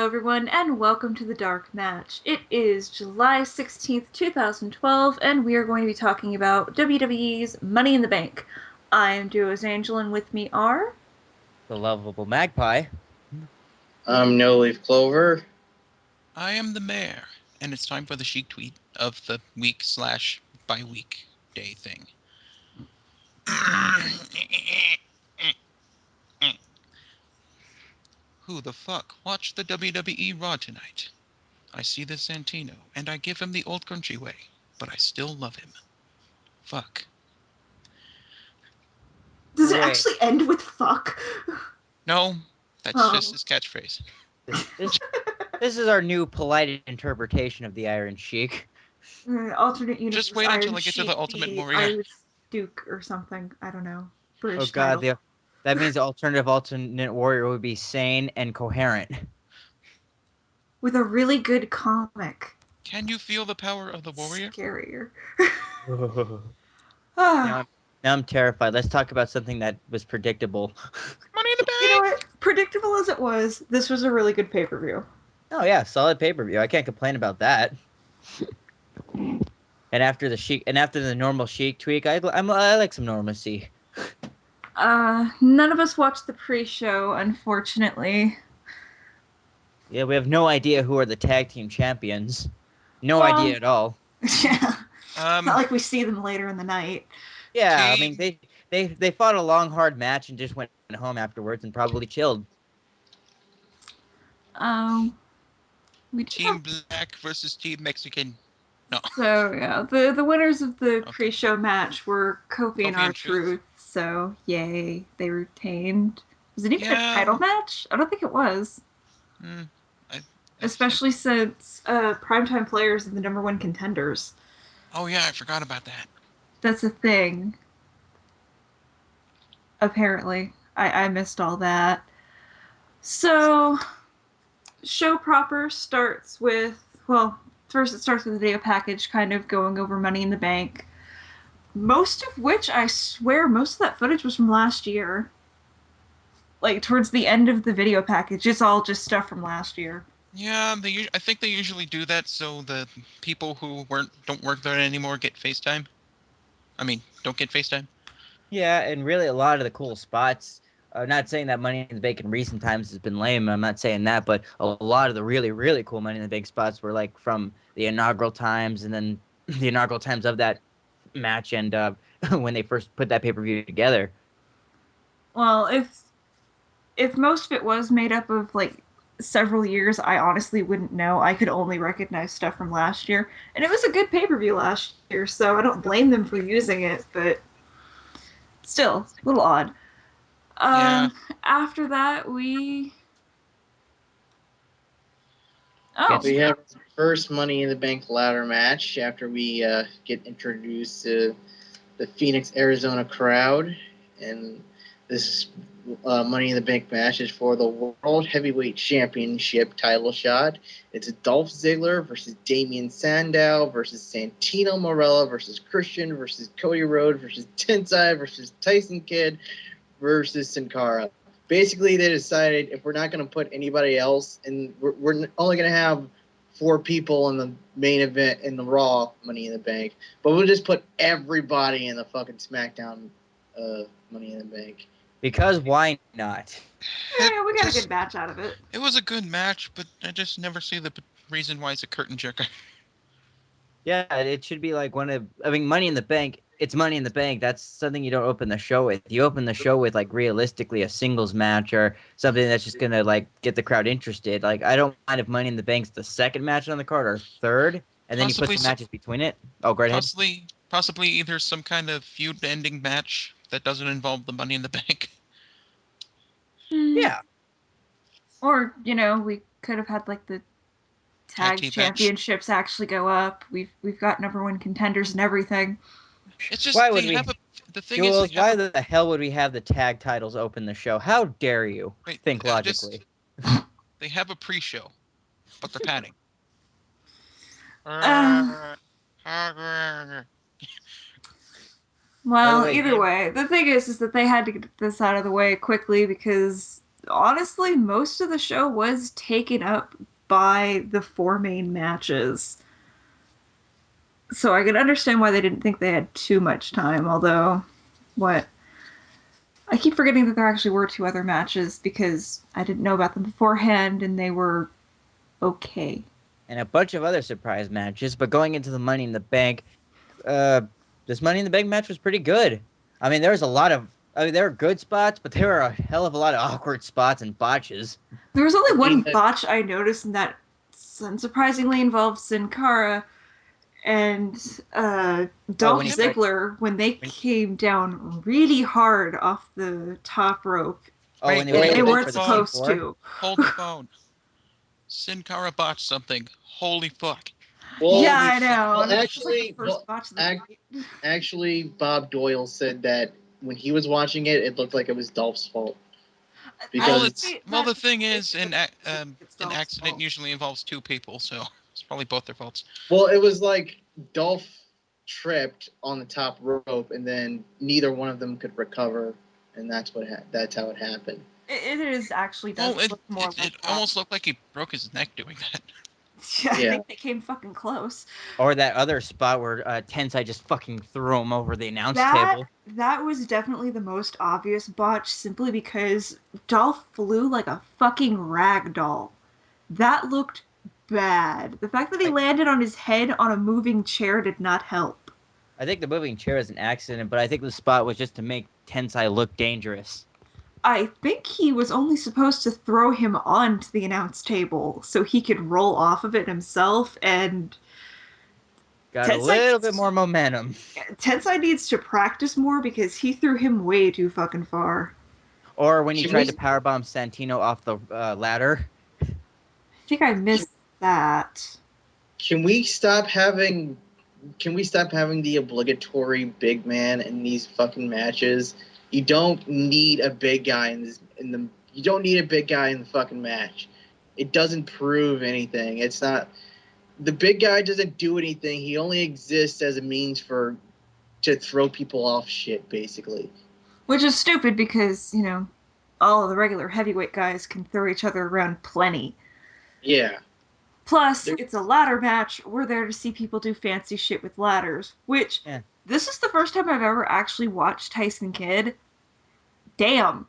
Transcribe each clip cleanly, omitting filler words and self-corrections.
Hello, everyone, and welcome to the Dark Match. It is July 16th, 2012, and we are going to be talking about WWE's Money in the Bank. I am Duo's Angel, and with me are... The lovable magpie. I'm No Leaf Clover. I am the mayor, and it's time for the chic tweet of the week/bi-week day thing. Who the fuck watched the WWE Raw tonight? I see the Santino, and I give him the old country way, but I still love him. Fuck. Does it Wait. actually end with fuck? No, that's just his catchphrase. This is our new polite interpretation of the Iron Sheik. Alternate universe. Just wait Iron until I get to the Sheik, Ultimate the Warrior. Irish Duke or something. I don't know. British Oh god, title. that means the alternate warrior would be sane and coherent. With a really good comic. Can you feel the power of the warrior? Scarier. now I'm terrified. Let's talk about something that was predictable. Money in the Bank! You know what? Predictable as it was, this was a really good pay-per-view. Oh yeah, solid pay-per-view. I can't complain about that. And after the normal Sheik tweak, I like some normalcy. None of us watched the pre-show, unfortunately. Yeah, we have no idea who are the tag team champions. No idea at all. Yeah. Not like we see them later in the night. Yeah, I mean they fought a long, hard match and just went home afterwards and probably chilled. Team Black versus Team Mexican. No. So yeah, the winners of the pre-show match were Kofi and R-Truth. So yay, they retained. Was it even a title match? I don't think it was. Especially since Primetime Players are the #1 contenders. Oh yeah, I forgot about that. That's a thing. Apparently, I missed all that. So, show proper starts with, well, first it starts with a video package kind of going over Money in the Bank. Most of which, I swear, most of that footage was from last year. Like, towards the end of the video package, it's all just stuff from last year. Yeah, I think they usually do that so the people who don't work there anymore get FaceTime. I mean, don't get FaceTime. Yeah, and really a lot of the cool spots. I'm not saying that Money in the Bank in recent times has been lame. I'm not saying that, but a lot of the really, really cool Money in the Bank spots were like from the inaugural times, and then the inaugural times of that match, and when they first put that pay-per-view together. Well, if most of it was made up of like several years, I honestly wouldn't know. I could only recognize stuff from last year, and it was a good pay-per-view last year, so I don't blame them for using it, but still, a little odd. After that, we We have our first Money in the Bank ladder match after we get introduced to the Phoenix, Arizona crowd. And this Money in the Bank match is for the World Heavyweight Championship title shot. It's Dolph Ziggler versus Damian Sandow versus Santino Marella versus Christian versus Cody Rhodes versus Tensai versus Tyson Kidd versus Sin Cara. Basically, they decided if we're not going to put anybody else, and we're only going to have 4 people in the main event in the Raw Money in the Bank, but we'll just put everybody in the fucking SmackDown Money in the Bank. Because why not? Yeah, we got a good match out of it. It was a good match, but I just never see the reason why it's a curtain jerker. Yeah, it should be like Money in the Bank. It's Money in the Bank. That's something you don't open the show with. You open the show with like realistically a singles match or something that's just gonna like get the crowd interested. Like I don't mind if Money in the Bank's the second match on the card or third, and then you put some matches between it. Oh, go ahead. Possibly either some kind of feud-ending match that doesn't involve the Money in the Bank. Yeah. Or we could have had like the tag championships actually go up. We've got #1 contenders and everything. It's just why would we? The thing Jules, why the hell would we have the tag titles open the show? How dare you think logically? They have a pre-show, but they're padding. Well, either way, the thing is that they had to get this out of the way quickly because honestly, most of the show was taken up by the 4 main matches. So I can understand why they didn't think they had too much time, although, what? I keep forgetting that there actually were 2 other matches because I didn't know about them beforehand and they were okay. And a bunch of other surprise matches. But going into the Money in the Bank, uh, this Money in the Bank match was pretty good. I mean, there was a lot of, I mean, there were good spots, but there were a hell of a lot of awkward spots and botches. There was only I one mean, botch I noticed, and that unsurprisingly involved Sin Cara and Oh, Dolph when he tried, Ziggler when they when, came down really hard off the top rope. oh, when Wait, they were And trying well, they to go weren't for the phone. supposed T4. to. Hold the phone. Sin Cara botched something. Holy fuck. Yeah, well, I know. well, And it's just like the actually, first botch of the night. actually, Bob Doyle said that when he was watching it, it looked like it was Dolph's fault Well, because the thing is, It's an Dolph's accident fault. usually involves 2 people, so it's probably both their faults. well, it was like Dolph tripped on the top rope, and then neither one of them could recover, and that's how it happened. It is actually does Well, look more like it that. almost looked like he broke his neck doing that. Yeah, I Yeah. think they came fucking close. Or that other spot where Tensai just fucking threw him over the announce That table. that was definitely the most obvious botch, simply because Dolph flew like a fucking rag doll. That looked bad. The fact that he I, landed on his head on a moving chair did not help. I think the moving chair is an accident, but I think the spot was just to make Tensai look dangerous. I think he was only supposed to throw him onto the announce table so he could roll off of it himself, and Got a Tensai little bit needs, more momentum. Tensai needs to practice more because he threw him way too fucking far. Or when he Can tried to we powerbomb Santino off the ladder. I think I missed that. can we stop having the obligatory big man in these fucking matches? You don't need a big guy in the you don't need a big guy in the fucking match. It doesn't prove anything. It's not the big guy doesn't do anything. He only exists as a means to throw people off shit, basically. Which is stupid because, all of the regular heavyweight guys can throw each other around plenty. Yeah. Plus, There- it's a ladder match. We're there to see people do fancy shit with ladders, which Yeah. this is the first time I've ever actually watched Tyson Kidd. Damn.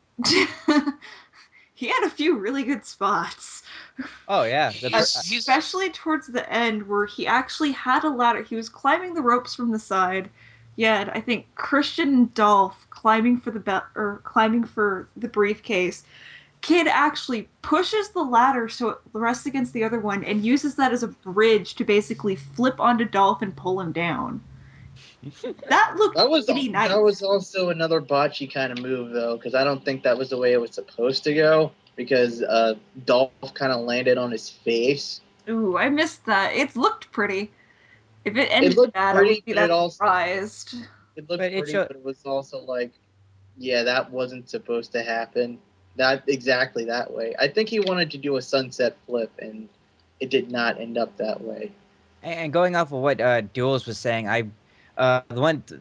He had a few really good spots. Oh yeah, He's Especially towards the end where he actually had a ladder. He was climbing the ropes from the side. Yeah, I think Christian and Dolph climbing for climbing for the briefcase. Kid actually pushes the ladder so it rests against the other one and uses that as a bridge to basically flip onto Dolph and pull him down. That looked pretty that nice. was also another botchy kind of move though, because I don't think that was the way it was supposed to go. Because Dolph kind of landed on his face. Ooh, I missed that. It looked pretty. If it It ended looked bad, I pretty, wouldn't be but it that also surprised. it looked but it pretty, showed. but it was also like, yeah, that wasn't supposed to happen. Not exactly that way. I think he wanted to do a sunset flip, and it did not end up that way. And going off of what Duels was saying, the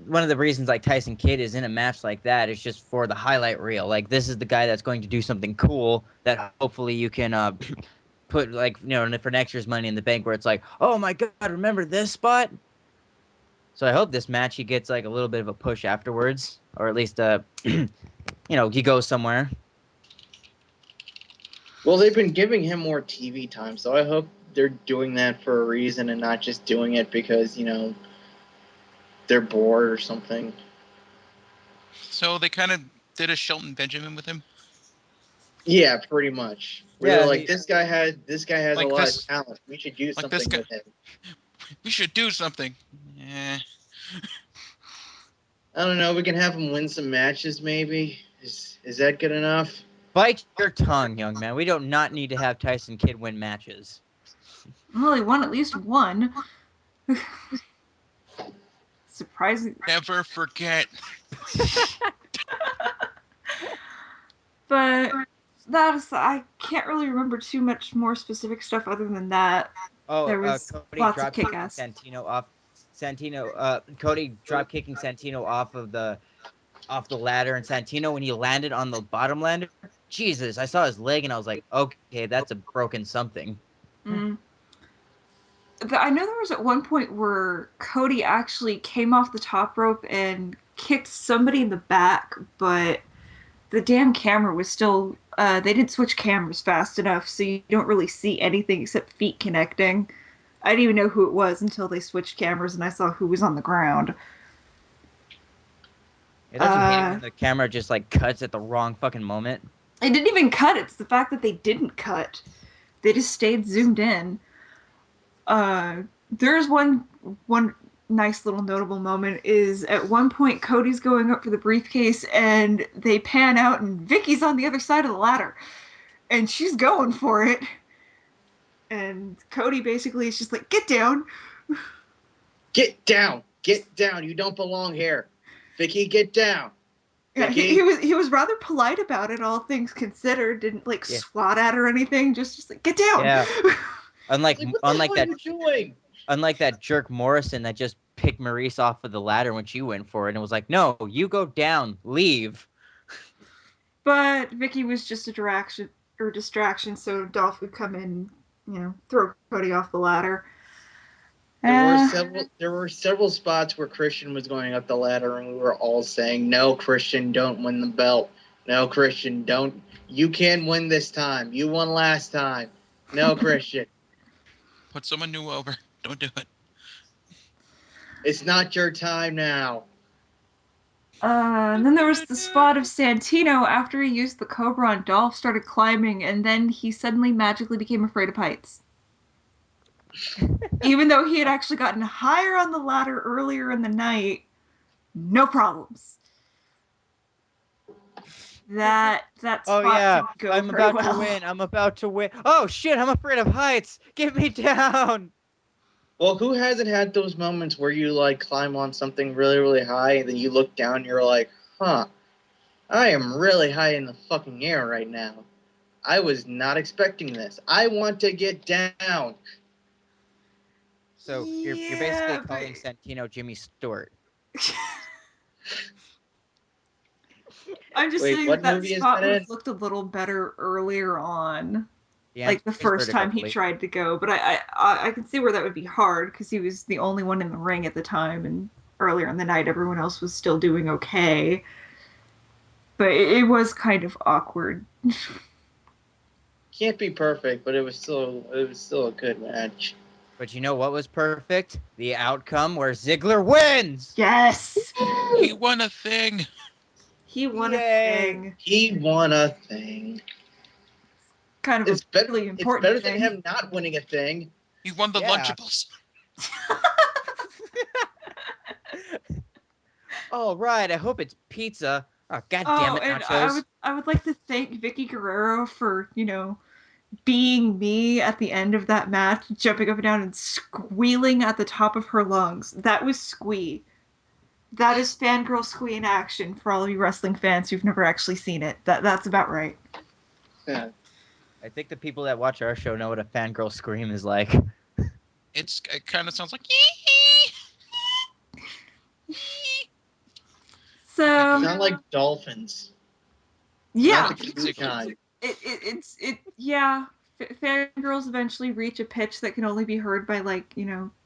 one of the reasons like Tyson Kidd is in a match like that is just for the highlight reel. Like this is the guy that's going to do something cool that hopefully you can put like for next year's Money in the Bank where it's like, oh my god, remember this spot? So I hope this match he gets like a little bit of a push afterwards, or at least he goes somewhere. Well, they've been giving him more TV time, so I hope they're doing that for a reason and not just doing it because they're bored or something. so they kind of did a Shelton Benjamin with him. Yeah, pretty much. Where they're Yeah, like, this guy has a Like lot of this, talent. We should do like this something guy. with him. We should do something. Yeah. I don't know. We can have him win some matches, maybe. Is that good enough? bite your tongue, young man. We do not need to have Tyson Kidd win matches. Well, he won at least one. Surprising. Never forget. But I can't really remember too much more specific stuff other than that. Oh, There was Cody lots of drop kicking kick-ass. Santino off. Cody drop kicking Santino off of the off the ladder, and Santino, when he landed on the bottom ladder, Jesus, I saw his leg and I was like, okay, that's a broken something. Mm. I know there was at one point where Cody actually came off the top rope and kicked somebody in the back, but the damn camera was still. They didn't switch cameras fast enough, so you don't really see anything except feet connecting. I didn't even know who it was until they switched cameras and I saw who was on the ground. Don't you hate it when the camera just like cuts at the wrong fucking moment? It didn't even cut. It's the fact that they didn't cut. They just stayed zoomed in. There's one nice little notable moment is at one point Cody's going up for the briefcase and they pan out and Vicky's on the other side of the ladder and she's going for it. And Cody basically is just like, get down. Get down. Get down. You don't belong here. Vicky, get down. Yeah, Vicky? he was rather polite about it, all things considered. Didn't like swat at her or anything. Just like, get down. Yeah. Unlike Like, what the hell are you doing? Unlike that jerk Morrison that just picked Maurice off of the ladder when she went for it and was like, no, you go down, leave. But Vicky was just a distraction, so Dolph would come in, throw Cody off the ladder. There were several spots where Christian was going up the ladder, and we were all saying, "No, Christian, don't win the belt. No, Christian, don't. You can't win this time. You won last time. No, Christian." Put someone new over. Don't do it. It's not your time now. And then there was the spot of Santino after he used the Cobra on Dolph, started climbing, and then he suddenly magically became afraid of heights. Even though he had actually gotten higher on the ladder earlier in the night, no problems. That spot didn't go I'm very about well. to win. I'm about to win. Oh shit, I'm afraid of heights. Get me down. Well, who hasn't had those moments where you like climb on something really, really high, and then you look down and you're like, huh, I am really high in the fucking air right now. I was not expecting this. I want to get down. So you're basically calling Santino Jimmy Stewart. I'm just saying what that movie spot is would that have looked a little better earlier on. The Like the answer is first time Vertigo, he tried to go, but I can see where that would be hard because he was the only one in the ring at the time, and earlier in the night everyone else was still doing okay. But it was kind of awkward. Can't be perfect, but it was still a good match. But you know what was perfect? The outcome where Ziggler wins. Yes, He won a thing. he won a thing. He won a thing. Kind of It's a really important better thing. than him not winning a thing. He won the Lunchables. All right, I hope it's pizza. Oh, God damn it, and nachos. I would like to thank Vicky Guerrero for being me at the end of that match, jumping up and down and squealing at the top of her lungs. That was squee. That is fangirl squee in action for all of you wrestling fans who've never actually seen it. That's about right. Yeah. I think the people that watch our show know what a fangirl scream is like. It kind of sounds like. So Sound like dolphins. yeah, Not the cute kind. yeah. Fangirls eventually reach a pitch that can only be heard by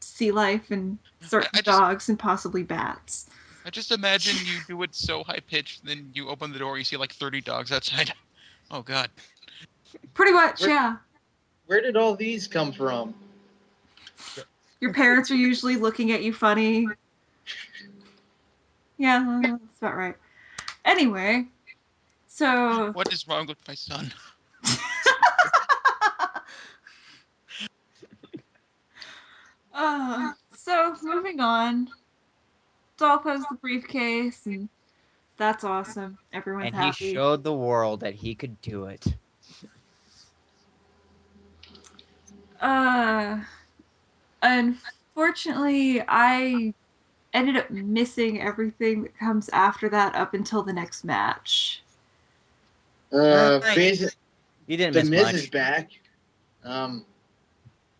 sea life and certain dogs and possibly bats. I just imagine you do it so high pitched, then you open the door, you see like 30 dogs outside. Oh God. Pretty much, yeah. Where did all these come from? Your parents are usually looking at you funny. Yeah, that's about right. Anyway, so What is wrong with my son? So moving on. Dolph has the briefcase, and that's awesome. Everyone's And he happy. showed the world that he could do it. Unfortunately, I ended up missing everything that comes after that up until the next match. Basically, You didn't the miss Miz much. is back. Oh,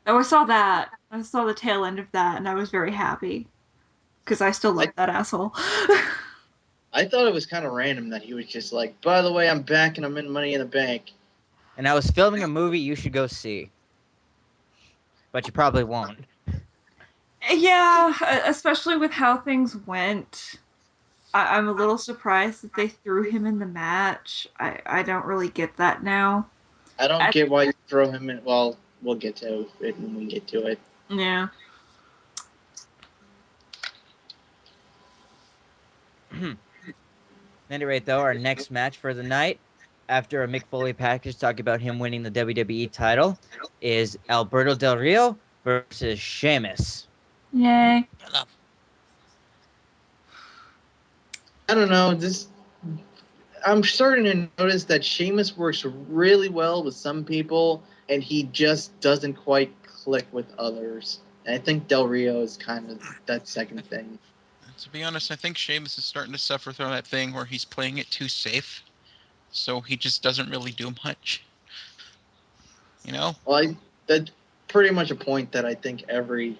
I saw that. I saw the tail end of that, and I was very happy because I still like that asshole. I thought it was kind of random that he was just like, by the way, I'm back and I'm in Money in the Bank. And I was filming a movie you should go see. But you probably won't. Yeah, especially with how things went. I'm a little surprised that they threw him in the match. I don't really get that now. I don't get why you throw him in. Well, we'll get to it when we get to it. Yeah. At any rate, though, our next match for the night, after a Mick Foley package talking about him winning the WWE title, is Alberto Del Rio versus Sheamus. Yay. I don't know. I'm starting to notice that Sheamus works really well with some people, and he just doesn't quite click with others. And I think Del Rio is kind of that second thing. To be honest, I think Sheamus is starting to suffer from that thing where he's playing it too safe, so he just doesn't really do much. You know? Well, that's pretty much a point that I think every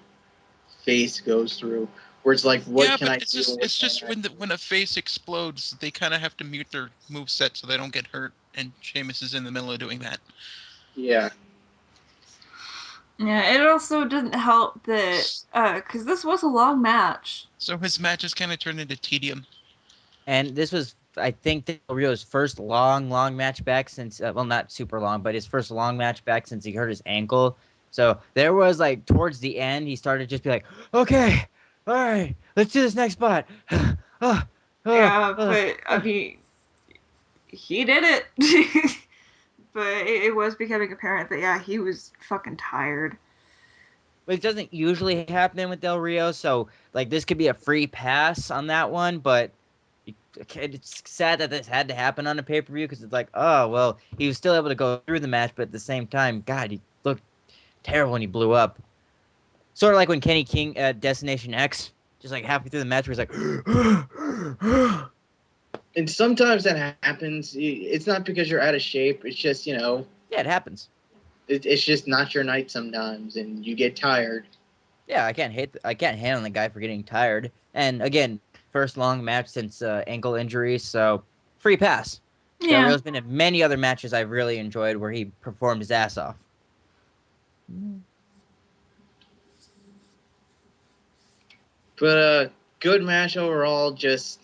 face goes through, where it's like, what Yeah, can but I do? it's just when a face explodes, they kind of have to mute their move set so they don't get hurt, and Sheamus is in the middle of doing that. Yeah. Yeah, it also didn't help that because this was a long match. So his matches kind of turned into tedium. And this was, I think, Del Rio's first long match back since, well, not super long, but his first long match back since he hurt his ankle. So there was like towards the end, he started to just be like, okay, all right, let's do this next spot. Yeah, but I mean, he did it. But it was becoming apparent that yeah, he was fucking tired. Which doesn't usually happen with Del Rio, so like this could be a free pass on that one, but it's sad that this had to happen on a pay-per-view because it's like, oh well, he was still able to go through the match, but at the same time, God, he looked terrible when he blew up. Sort of like when Kenny King at Destination X, just like halfway through the match, where he's like, And sometimes that happens. It's not because you're out of shape. It's just, yeah, it happens. it's just not your night sometimes, and you get tired. Yeah, I can't hate on the guy for getting tired. And again, first long match since ankle injury, so free pass. Del Yeah. Rio's been in many other matches I've really enjoyed where he performed his ass off. But good match overall. Just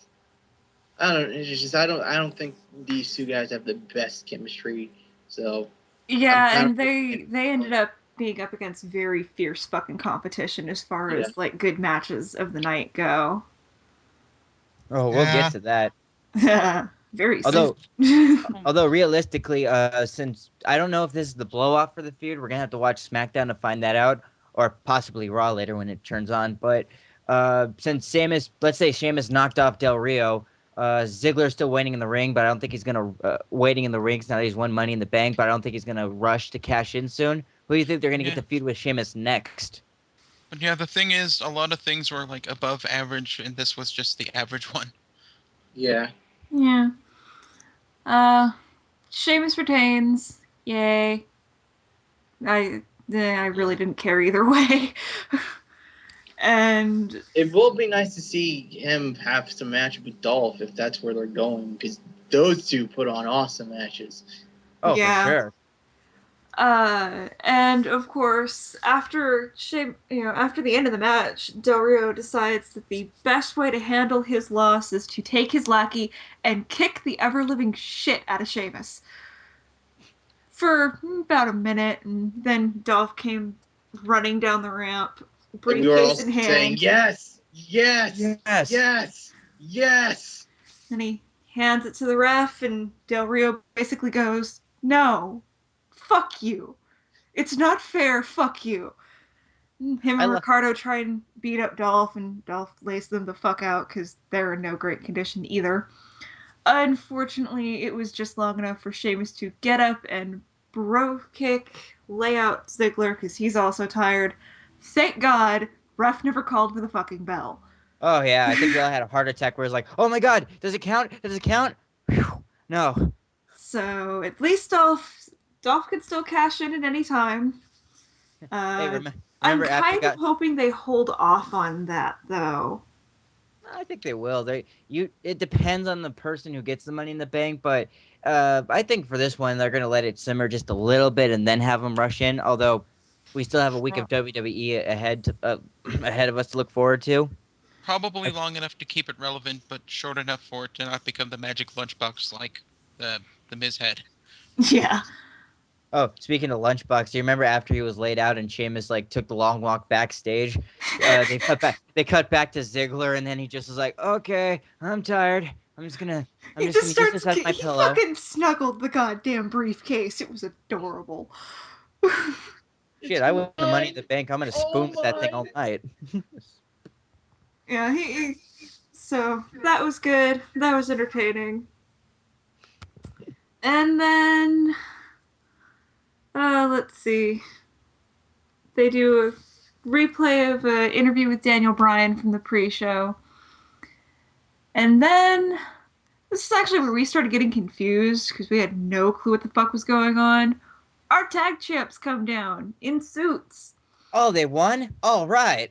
I don't. It's just I don't think these two guys have the best chemistry. So I'm Yeah, kind and of they ended up being up against very fierce fucking competition as far Yeah. as like good matches of the night go. Oh, we'll get to that. Very Although soon. Although realistically, since I don't know if this is the blow off for the feud, we're gonna have to watch SmackDown to find that out, or possibly Raw later when it turns on. But since let's say Sheamus knocked off Del Rio, Ziggler's still waiting in the ring, but I don't think he's gonna waiting in the ring now that he's won Money in the Bank. But I don't think he's gonna rush to cash in soon. Who do you think they're gonna get the feud with Sheamus next? But yeah, the thing is, a lot of things were like above average, and this was just the average one. Yeah. Yeah. Uh, Sheamus retains. Yay. I really didn't care either way. And It will be nice to see him have some match with Dolph if that's where they're going, because those two put on awesome matches. Oh, for yeah. sure. And of course, after after the end of the match, Del Rio decides that the best way to handle his loss is to take his lackey and kick the ever living shit out of Sheamus for about a minute, and then Dolph came running down the ramp, And we were all briefcase in saying, hand. yes, yes, Yes. yes, yes. And he hands it to the ref, and Del Rio basically goes, "No, fuck you. It's not fair. Fuck you." Him I and love. Ricardo try and beat up Dolph, and Dolph lays them the fuck out because they're in no great condition either. Unfortunately, it was just long enough for Sheamus to get up and bro kick, lay out Ziggler because he's also tired. Thank God, ref never called for the fucking bell. Oh yeah, I think we all had a heart attack where it's like, oh my God, does it count? Does it count? Whew. No. So at least Dolph can still cash in at any time. Hey, Uh, I'm remember after kind of got hoping they hold off on that though. I think they will. It depends on the person who gets the Money in the Bank, but I think for this one they're gonna let it simmer just a little bit and then have them rush in. Although we still have a week of WWE ahead of us to look forward to. Probably long enough to keep it relevant, but short enough for it to not become the magic lunchbox like the Miz had. Yeah. Oh, speaking of Lunchbox, do you remember after he was laid out and Sheamus like took the long walk backstage? They cut back. They cut back to Ziggler, and then he just was like, "Okay, I'm tired. I'm just gonna use this as my He pillow." fucking snuggled the goddamn briefcase. It was adorable. Shit, It's I win the Money in mine. the Bank. I'm gonna Oh spoon with that thing all mine. night. Yeah, so that was good. That was entertaining. And then let's see. They do a replay of an interview with Daniel Bryan from the pre-show. And then this is actually where we started getting confused because we had no clue what the fuck was going on. Our tag champs come down in suits. Oh, they won. All right,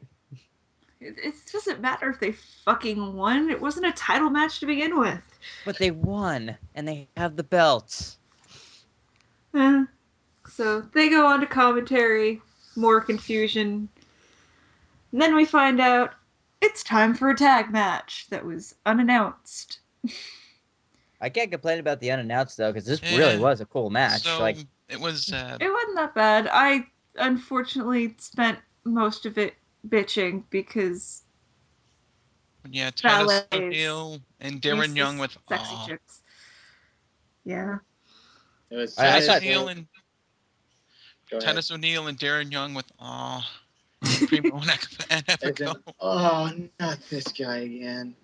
It doesn't matter if they fucking won. It wasn't a title match to begin with. but they won, and they have the belts. Eh. So they go on to commentary, more confusion. And then we find out it's time for a tag match that was unannounced. I can't complain about the unannounced though, because this really Eh, was a cool match. so Like, it was. It wasn't that bad. I unfortunately spent most of it bitching because Yeah, Titus ballets, O'Neil and Darren Young useless, with sexy chicks. Yeah. It was I Titus thought O'Neil and Go ahead. Titus O'Neil and Darren Young with and Primo and As in, Epico. oh, not this guy again.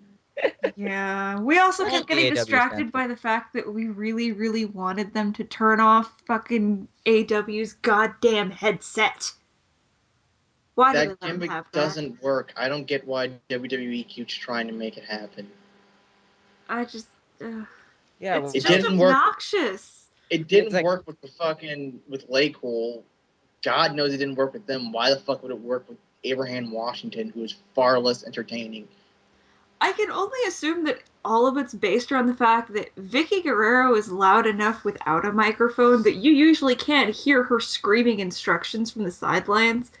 Yeah. We also all kept the getting AW distracted by the fact that we really, really wanted them to turn off fucking AW's goddamn headset. Why did they That let them gimmick have that? doesn't work. I don't get why WWE keeps trying to make it happen. I just. Yeah, It's It just didn't work. obnoxious. It it's didn't like work with with Lay Cool. God knows it didn't work with them. Why the fuck would it work with Abraham Washington, who is far less entertaining? I can only assume that all of it's based around the fact that Vicky Guerrero is loud enough without a microphone that you usually can't hear her screaming instructions from the sidelines.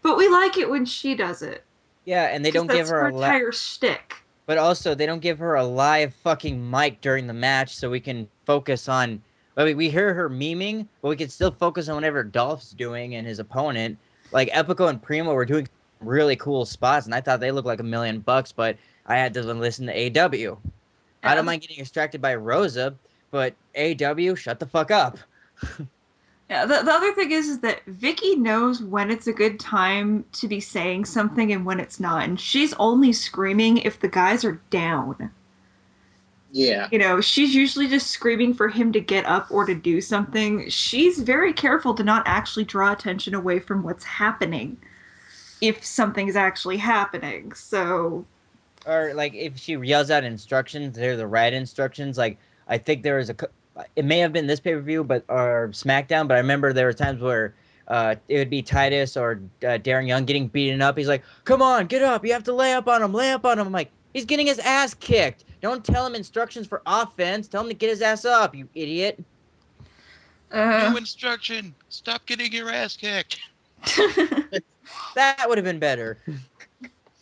But we like it when she does it. yeah, and they Because don't give that's her her a entire shtick. but also they don't give her a live fucking mic during the match so we can focus on. I mean, we hear her memeing, but we can still focus on whatever Dolph's doing and his opponent. Like Epico and Primo were doing really cool spots, and I thought they looked like $1,000,000, but I had to listen to AW. I Yeah, don't mind getting distracted by Rosa, but AW, shut the fuck up. the other thing is that Vicky knows when it's a good time to be saying something and when it's not. And she's only screaming if the guys are down. Yeah. You know, she's usually just screaming for him to get up or to do something. She's very careful to not actually draw attention away from what's happening if something's actually happening. So, Or like if she yells out instructions, they're the right instructions. Like I think there was it may have been this pay per view, but or SmackDown, but I remember there were times where it would be Titus or Darren Young getting beaten up. He's like, "Come on, get up! You have to lay up on him, lay up on him." I'm like, he's getting his ass kicked. Don't tell him instructions for offense. Tell him to get his ass up, you idiot. New instruction: stop getting your ass kicked. That would have been better.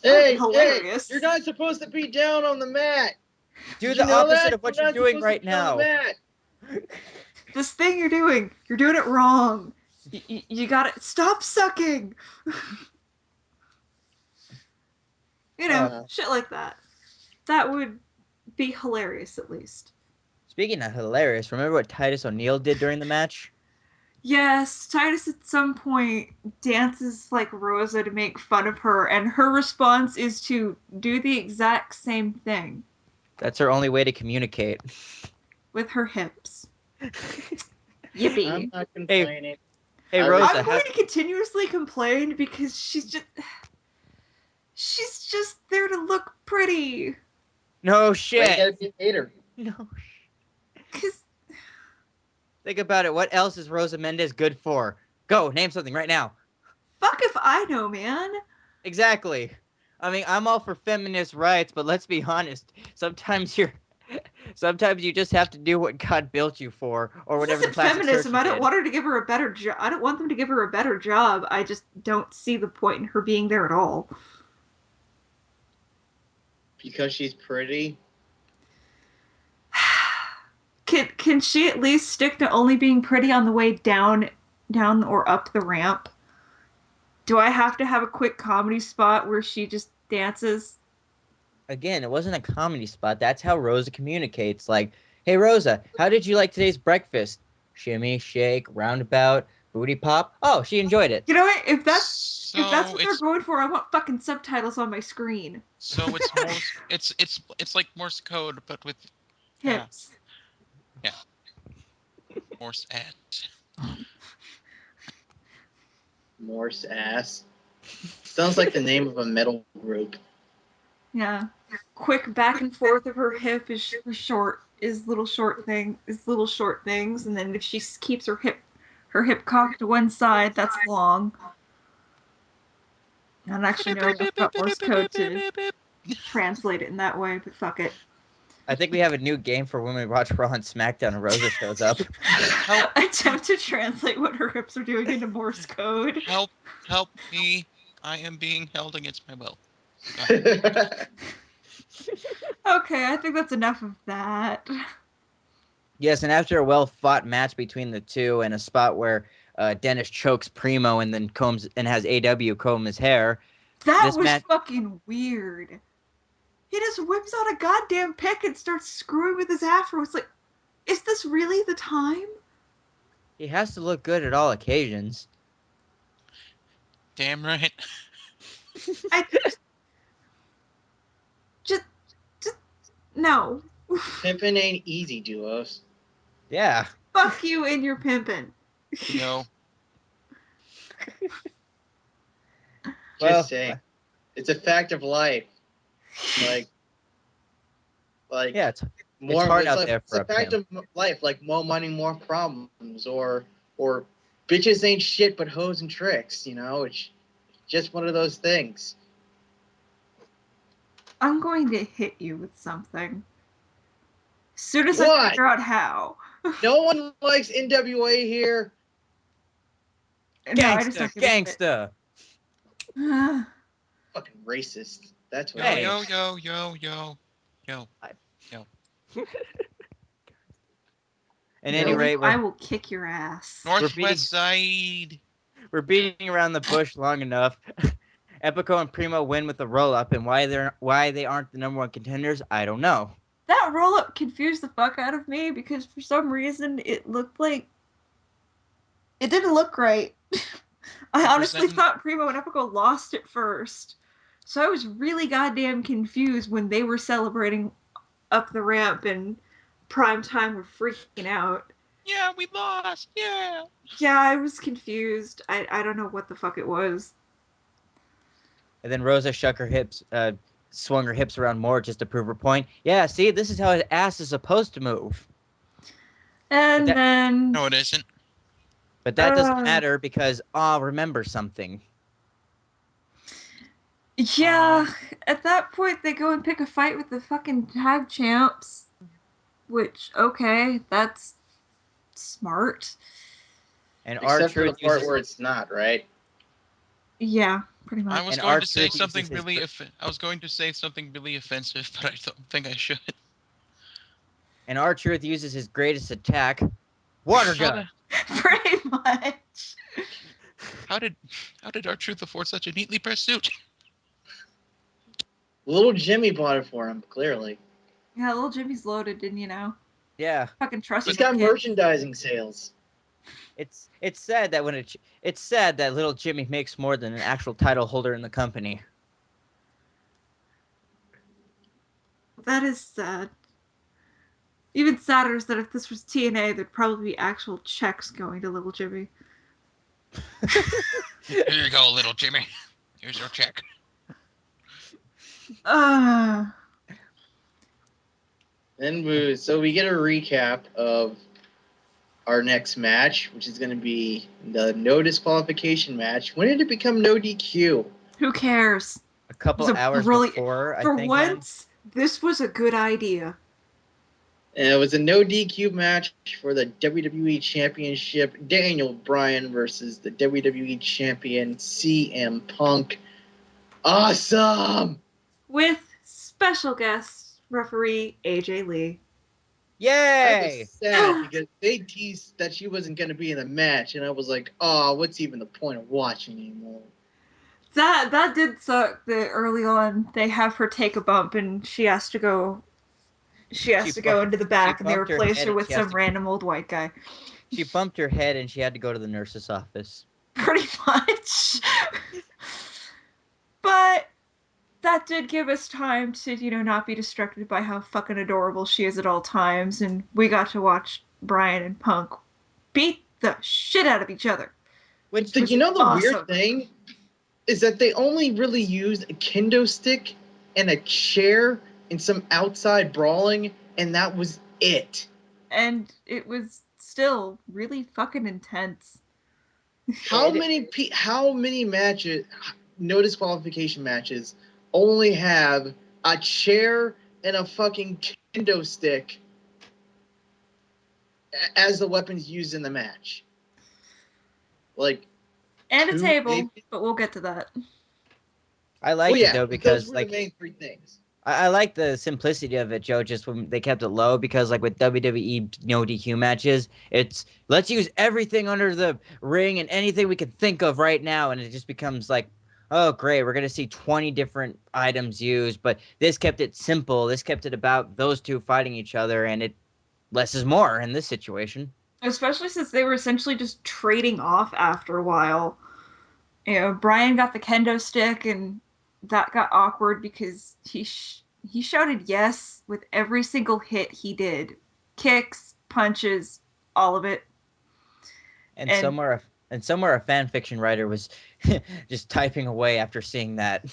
Hey, hilarious. you're not supposed to be down on the mat. Do Did the you know opposite that? of what You're you're not doing supposed to right be on the now. mat. This thing you're doing it wrong. You gotta stop sucking. You know, Uh, shit like that. That would be hilarious, at least. Speaking of hilarious, remember what Titus O'Neil did during the match? Yes, Titus at some point dances like Rosa to make fun of her, and her response is to do the exact same thing That's her only way to communicate. with her hips. I'm Yippee. not Hey, complaining. hey I Rosa, I'm going to continuously complain because she's just there to look pretty. no Why you shit. gotta be a hater? No. Cause Think about it. What else is Rosa Mendez good for? Go, name something right now. fuck if I know, man. Exactly. I mean, I'm all for feminist rights, but let's be honest. Sometimes you just have to do what God built you for, or This whatever the isn't plastic feminism. surgeon I don't did. want her to give her a better job. I don't want them to give her a better job. I just don't see the point in her being there at all. Because she's pretty. Can she at least stick to only being pretty on the way down or up the ramp? Do I have to have a quick comedy spot where she just dances? Again, it wasn't a comedy spot. That's how Rosa communicates. Like, hey, Rosa, how did you like today's breakfast? Shimmy, shake, roundabout, booty pop. Oh, she enjoyed it. You know what? If that's So what they're it's going for, I want fucking subtitles on my screen. so it's Morse. It's like Morse code, but with Hips. Morse at. Morse ass. Sounds like the name of a metal group. Yeah. Quick back and forth of her hip is little short things, and then if she keeps her hip cocked to one side, that's long. I don't actually know enough about Morse code to translate it in that way, but fuck it. I think we have a new game for when we watch Raw and SmackDown and Rosa shows up. Help! Attempt to translate what her hips are doing into Morse code. Help me! I am being held against my will. Okay, I think that's enough of that. Yes, and after a well-fought match between the two and a spot where Dennis chokes Primo and then combs and has AW comb his hair, That this was match fucking weird. He just whips out a goddamn pick and starts screwing with his afro. It's like, is this really the time? he has to look good at all occasions. Damn right. I just no. Pimpin' ain't easy, duos. Yeah. Fuck you and your pimpin'. No. Just saying. It's a fact of life. Like yeah, it's more. hard It's out like there it's for a a fact pimp. of life. Like more money, more problems, or bitches ain't shit but hoes and tricks. You know, it's just one of those things. I'm going to hit you with something. As soon as I What? figure out how. No one likes NWA here. No, I just Gangsta, don't give a gangsta. shit. Fucking racist. That's what. Yo, Hey. yo, yo, yo, yo, yo. At No, any rate, I will kick your ass. Northwest Side. we're beating around the bush long enough. Epico and Primo win with the roll up, and why they aren't the number one contenders, I don't know. That roll up confused the fuck out of me because for some reason it looked like it didn't look right. I honestly Representing- thought Primo and Epico lost it first. So I was really goddamn confused when they were celebrating up the ramp and prime time were freaking out. Yeah, we lost. Yeah. Yeah, I was confused. I don't know what the fuck it was. And then Rosa swung her hips around more just to prove her point. Yeah, see, this is how an ass is supposed to move. And then No, it isn't. But that doesn't matter because, remember something. yeah, at that point they go and pick a fight with the fucking tag champs. Which, okay, that's smart. And Except for the R-Truth part uses where it's not, right? Yeah, pretty much. I was And going to say R-Truth something uses his really I was going to say something really offensive, but I don't think I should. and R-Truth uses his greatest attack, water gun. Pretty much. How did R-Truth afford such a neatly pressed suit? Little Jimmy bought it for him, clearly. Yeah, little Jimmy's loaded, didn't you know? Yeah, Fucking trust He's the got kid. merchandising sales. it's sad that it's sad that little Jimmy makes more than an actual title holder in the company. That is sad. Even sadder is that if this was TNA, there'd probably be actual checks going to little Jimmy. Here you go, little Jimmy. Here's your check. Then we get a recap of our next match, which is going to be the no disqualification match. When did it become no DQ? Who cares? a couple It was a hours brilliant. before, I For think. Man. once, this was a good idea. And it was a no DQ match for the WWE Championship. Daniel Bryan versus the WWE Champion CM Punk. Awesome! With special guest referee AJ Lee. I Yay! was sad because they teased that she wasn't going to be in the match, and I was like, oh, what's even the point of watching anymore? That did suck that early on they have her take a bump and she has to go into the back and they bumped her replace head her and with she has some to- random old white guy. She bumped her head and she had to go to the nurse's office. Pretty much. But that did give us time to, not be distracted by how fucking adorable she is at all times, and we got to watch Bryan and Punk beat the shit out of each other. Which was the awesome. weird thing is that they only really used a kendo stick and a chair and some outside brawling, and that was it. And it was still really fucking intense. How many matches, no disqualification matches, only have a chair and a fucking kendo stick as the weapons used in the match? Like, and a two, table, maybe? but we'll get to that. I liked it though because those were the main three things. I like the simplicity of it, Joe. Just when they kept it low, because like with WWE no DQ matches, it's let's use everything under the ring and anything we can think of right now, and it just becomes like, oh great, we're gonna see 20 different items used. But this kept it simple. This kept it about those two fighting each other, and it less is more in this situation. Especially since they were essentially just trading off after a while. Bryan got the kendo stick, and that got awkward because he shouted yes with every single hit he did. Kicks, punches, all of it. And somewhere a fan fiction writer was just typing away after seeing that.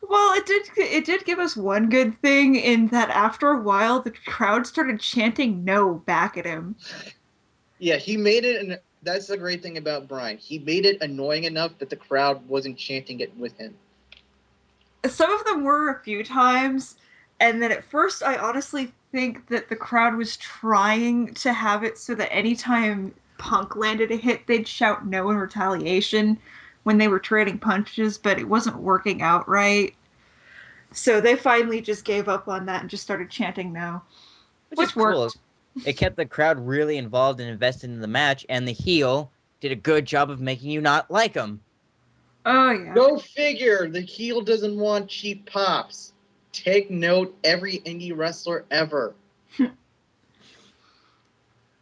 Well, it did give us one good thing in that after a while the crowd started chanting no back at him. Yeah, he made it, and that's the great thing about Bryan. He made it annoying enough that the crowd wasn't chanting it with him. Some of them were a few times, and then at first I honestly think that the crowd was trying to have it so that anytime Punk landed a hit, they'd shout no in retaliation when they were trading punches, but it wasn't working out right. So they finally just gave up on that and just started chanting no. Which is cool. It kept the crowd really involved and invested in the match, and the heel did a good job of making you not like him. Oh, yeah. Go figure. The heel doesn't want cheap pops. Take note, every indie wrestler ever.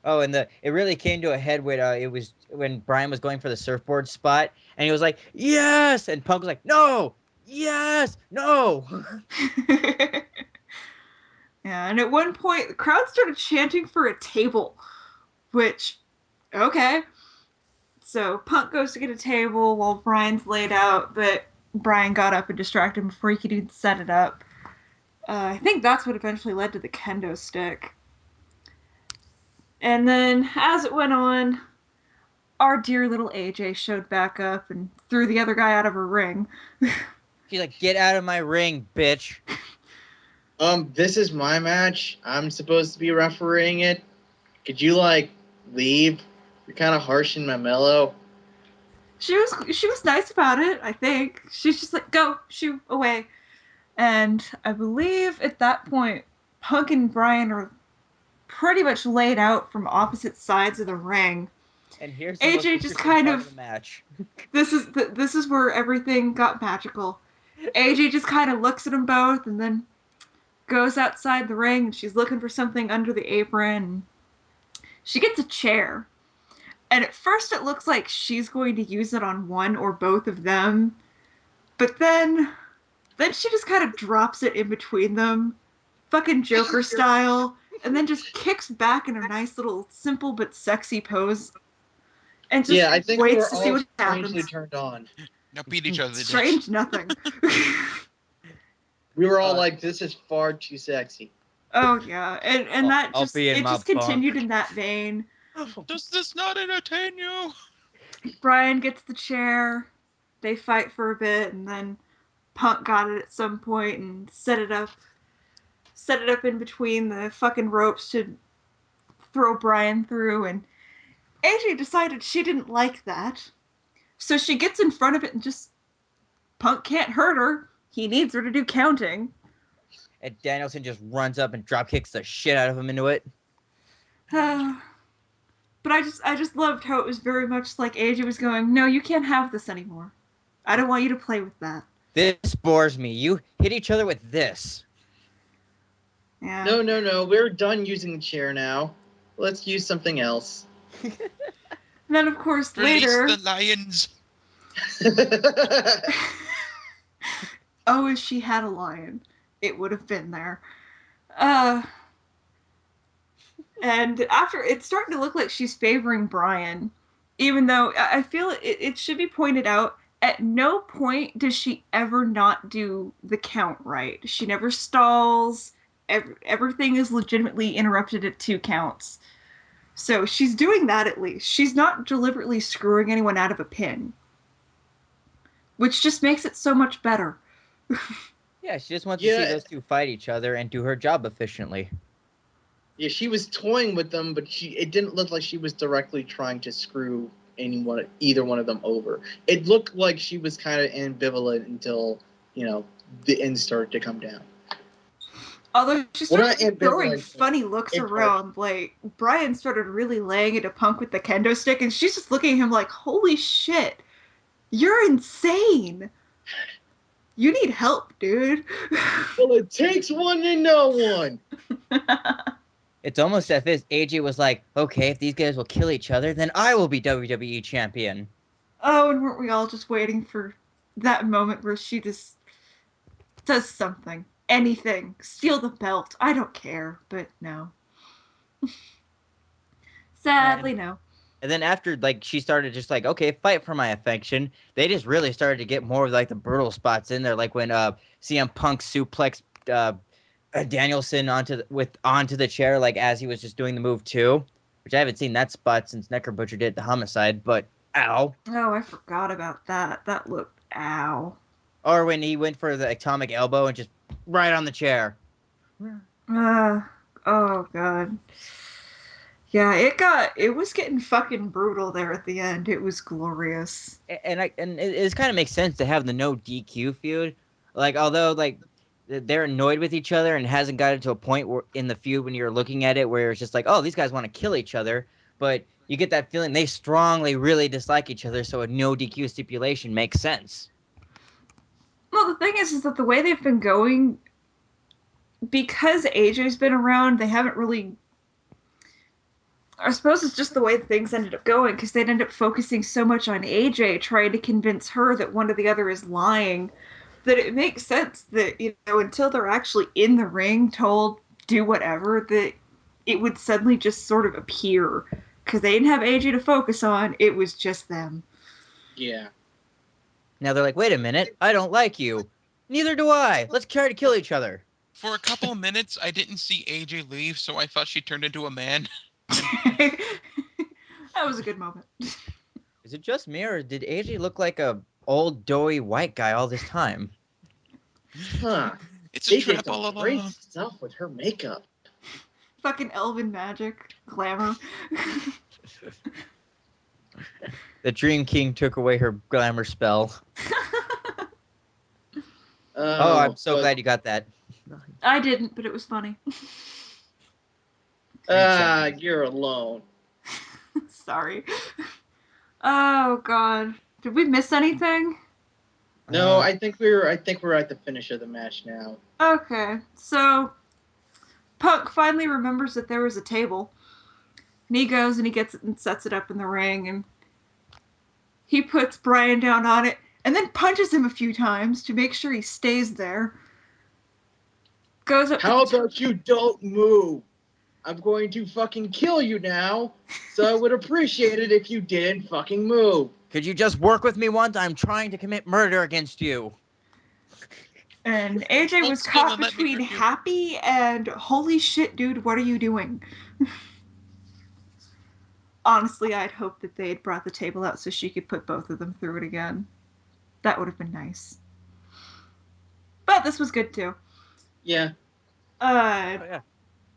Oh, and it really came to a head when it was when Bryan was going for the surfboard spot, and he was like, "Yes!" and Punk was like, "No, yes, no." Yeah, and at one point the crowd started chanting for a table, which, okay. So Punk goes to get a table while Bryan's laid out, but Bryan got up and distracted him before he could even set it up. I think that's what eventually led to the kendo stick. And then, as it went on, our dear little AJ showed back up and threw the other guy out of a ring. She's like, "Get out of my ring, bitch." This is my match. I'm supposed to be refereeing it. Could you, leave? You're kind of harsh and mellow. She was nice about it, I think. She's just like, go, shoo, away. And I believe at that point, Punk and Bryan are pretty much laid out from opposite sides of the ring. And here's the most AJ just interesting kind part of the match. this is where everything got magical. AJ just kind of looks at them both and then goes outside the ring and she's looking for something under the apron. She gets a chair. And at first it looks like she's going to use it on one or both of them. But then she just kind of drops it in between them, fucking Joker style, and then just kicks back in a nice little simple but sexy pose. And just I think waits we're to see all what strangely happens. turned on. Now beat each other to death. Strange nothing. We were all like, this is far too sexy. Oh yeah, and that I'll just be in it my just continued in that vein. Does this not entertain you? Bryan gets the chair. They fight for a bit, and then Punk got it at some point and set it up in between the fucking ropes to throw Brian through, and AJ decided she didn't like that. So she gets in front of it and just, Punk can't hurt her. He needs her to do counting. And Danielson just runs up and drop kicks the shit out of him into it. But I just loved how it was very much like AJ was going, no, you can't have this anymore. I don't want you to play with that. This bores me. You hit each other with this. Yeah. No. We're done using the chair now. Let's use something else. And then, of course, Release later... the lions. Oh, if she had a lion, it would have been there. And after, it's starting to look like she's favoring Brian, even though I feel it should be pointed out, at no point does she ever not do the count right. She never stalls. Everything is legitimately interrupted at 2 counts. So she's doing that at least. She's not deliberately screwing anyone out of a pin, which just makes it so much better. Yeah, she just wants to see those two fight each other and do her job efficiently. Yeah, she was toying with them, but it didn't look like she was directly trying to screw either one of them over. It looked like she was kind of ambivalent until, the end started to come down. Although she started throwing funny looks around, like, Brian started really laying into Punk with the kendo stick, and she's just looking at him like, holy shit, you're insane. You need help, dude. Well, it takes one to know one. It's almost as if AJ was like, okay, if these guys will kill each other, then I will be WWE champion. Oh, and weren't we all just waiting for that moment where she just does something? Anything. Steal the belt. I don't care, but no. Sadly, no. And then after, like, she started just like, okay, fight for my affection, they just really started to get more of, like, the brutal spots in there, like when CM Punk suplexed Danielson onto the chair, like, as he was just doing the move too, which I haven't seen that spot since Necker Butcher did the homicide, but ow. Oh, I forgot about that. That looked ow. Or when he went for the atomic elbow and just right on the chair. Oh, God. Yeah, it was getting fucking brutal there at the end. It was glorious. And it kind of makes sense to have the no DQ feud. Like, although, like, they're annoyed with each other and hasn't gotten to a point where in the feud when you're looking at it where it's just like, oh, these guys want to kill each other, but you get that feeling they strongly really dislike each other, so a no DQ stipulation makes sense. Well, the thing is that the way they've been going, because AJ's been around, they haven't really... I suppose it's just the way things ended up going, because they'd end up focusing so much on AJ, trying to convince her that one or the other is lying, that it makes sense that, until they're actually in the ring, told, do whatever, that it would suddenly just sort of appear. Because they didn't have AJ to focus on, it was just them. Yeah. Now they're like, wait a minute, I don't like you. Neither do I. Let's try to kill each other. For a couple of minutes, I didn't see AJ leave, so I thought she turned into a man. That was a good moment. Is it just me, or did AJ look like a old, doughy white guy all this time? Huh. It's a trap all along. Great stuff with her makeup. Fucking elven magic. Glamour. The Dream King took away her glamour spell. Oh, I'm so glad you got that. I didn't, but it was funny. You're alone. Sorry. Oh God. Did we miss anything? No, I think we're at the finish of the match now. Okay. So Punk finally remembers that there was a table. And he goes and he gets it and sets it up in the ring, and he puts Brian down on it and then punches him a few times to make sure he stays there. Goes up. How about you don't move? I'm going to fucking kill you now, so I would appreciate it if you didn't fucking move. Could you just work with me once? I'm trying to commit murder against you. And AJ was caught between happy and holy shit, dude, what are you doing? Honestly, I'd hoped that they had brought the table out so she could put both of them through it again. That would have been nice. thought this was good too. Yeah. Oh, yeah.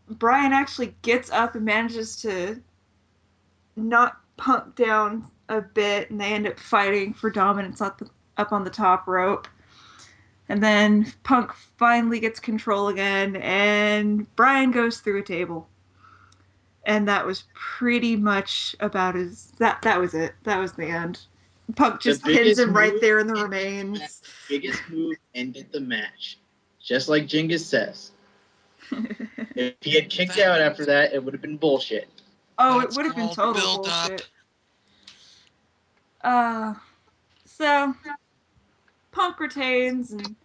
Brian actually gets up and manages to knock Punk down a bit, and they end up fighting for dominance up on the top rope. And then Punk finally gets control again, and Brian goes through a table. And that was pretty much about that was it. That was the end. Punk just pins him right there in the remains. Biggest move ended the match. Just like Genghis says. If he had kicked out after that, it would have been bullshit. Oh, it would have been total bullshit. So Punk retains, and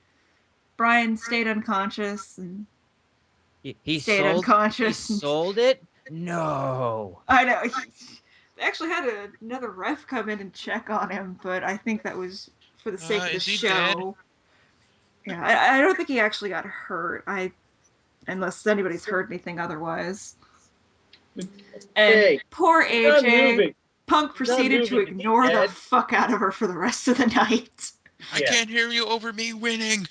Brian stayed unconscious, and He stayed sold. unconscious. He sold it. No. I know. They actually had another ref come in and check on him, but I think that was for the sake of the show. Dead? Yeah, I don't think he actually got hurt. Unless anybody's heard anything otherwise. And poor AJ, Punk proceeded to ignore the fuck out of her for the rest of the night. I can't hear you over me winning.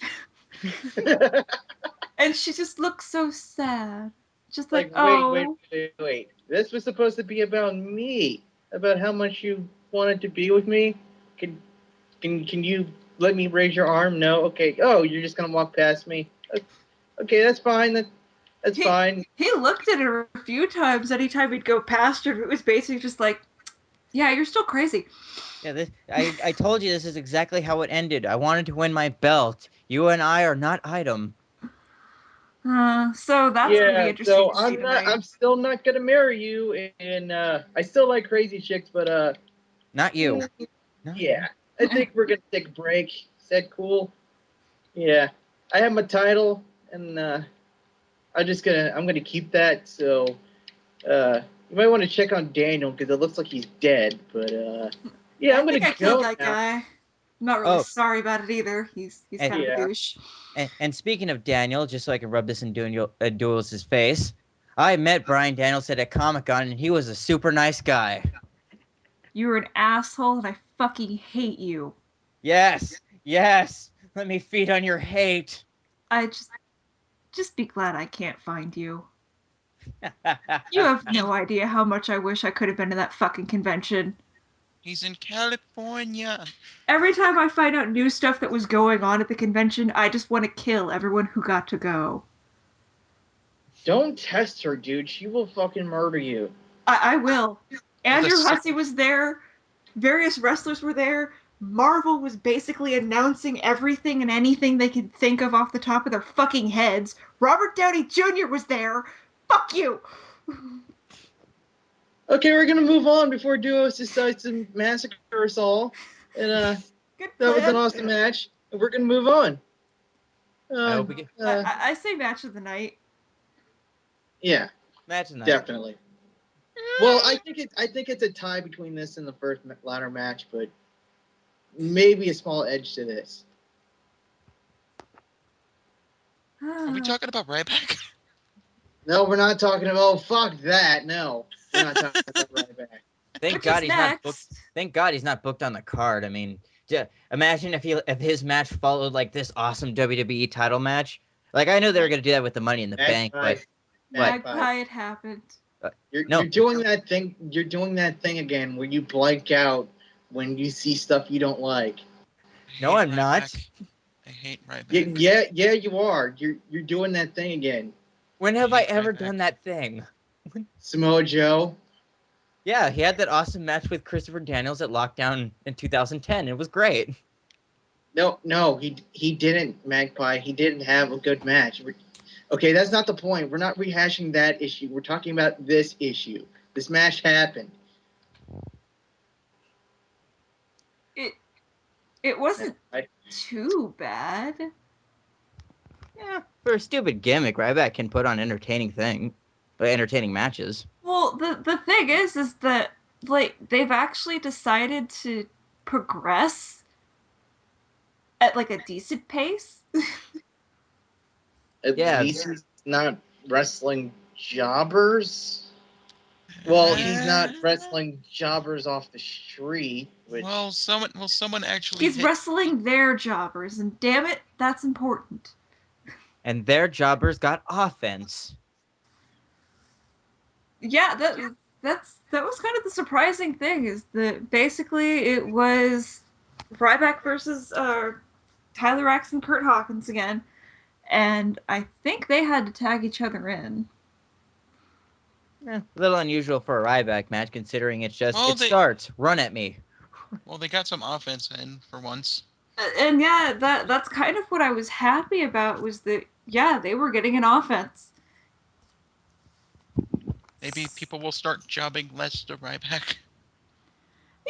And she just looks so sad. Just like wait. This was supposed to be about me. About how much you wanted to be with me. Can you let me raise your arm? No? Okay. Oh, you're just gonna walk past me. Okay, that's fine. That's fine. He looked at her a few times anytime he'd go past her. It was basically just like, yeah, you're still crazy. Yeah, I told you this is exactly how it ended. I wanted to win my belt. You and I are not item. So that's gonna be interesting to see tonight. I'm still not gonna marry you, and I still like crazy chicks, but not you. Yeah, I think we're gonna take a break. Is that cool? Yeah, I have my title, and I'm gonna keep that. So you might want to check on Daniel because it looks like he's dead. But yeah, I'm gonna I killed that guy. I'm not really sorry about it either. He's kind of a douche. And speaking of Daniel, just so I can rub this in Duels' face, I met Brian Daniels at a Comic-Con, and he was a super nice guy. You were an asshole, and I fucking hate you. Yes. Let me feed on your hate. I just be glad I can't find you. You have no idea how much I wish I could have been to that fucking convention. He's in California. Every time I find out new stuff that was going on at the convention, I just want to kill everyone who got to go. Don't test her, dude. She will fucking murder you. I will. Andrew Hussey was there. Various wrestlers were there. Marvel was basically announcing everything and anything they could think of off the top of their fucking heads. Robert Downey Jr. was there. Fuck you! Okay, we're gonna move on before Duos decides to massacre us all. And that was an awesome match. And we're gonna move on. I say match of the night. Yeah, match of the night. Definitely. Well, I think it's a tie between this and the first ladder match, but maybe a small edge to this. Are we talking about Ryback? No, we're not talking about. Oh, fuck that! No, we're not talking about Ryback. Thank God he's not booked. Thank God he's not booked on the card. I mean, imagine if his match followed like this awesome WWE title match. Like I know they were gonna do that with the Money in the Bank, but Magpie, it happened. You're doing that thing. You're doing that thing again where you blank out when you see stuff you don't like. No, I'm not. I hate Ryback. Yeah, you are. You're doing that thing again. When have I ever done that thing? Samoa Joe. Yeah, he had that awesome match with Christopher Daniels at Lockdown in 2010. It was great. No, he didn't, Magpie. He didn't have a good match. Okay, that's not the point. We're not rehashing that issue. We're talking about this issue. This match happened. It wasn't too bad. Yeah, for a stupid gimmick, Ryback can put on entertaining matches. Well, the thing is that like they've actually decided to progress at like a decent pace. At least he's not wrestling jobbers. Well, he's not wrestling jobbers off the street. Which... Well, someone actually He's hit. wrestling their jobbers, and damn it, that's important. And their jobbers got offense. Yeah, that was kind of the surprising thing, is that basically it was Ryback versus Tyler Racks and Kurt Hawkins again, and I think they had to tag each other in. A little unusual for a Ryback match, considering it's just, Well, it starts, run at me. Well, they got some offense in for once. And yeah, that's kind of what I was happy about, was that, yeah, they were getting an offense. Maybe people will start jobbing less to Ryback.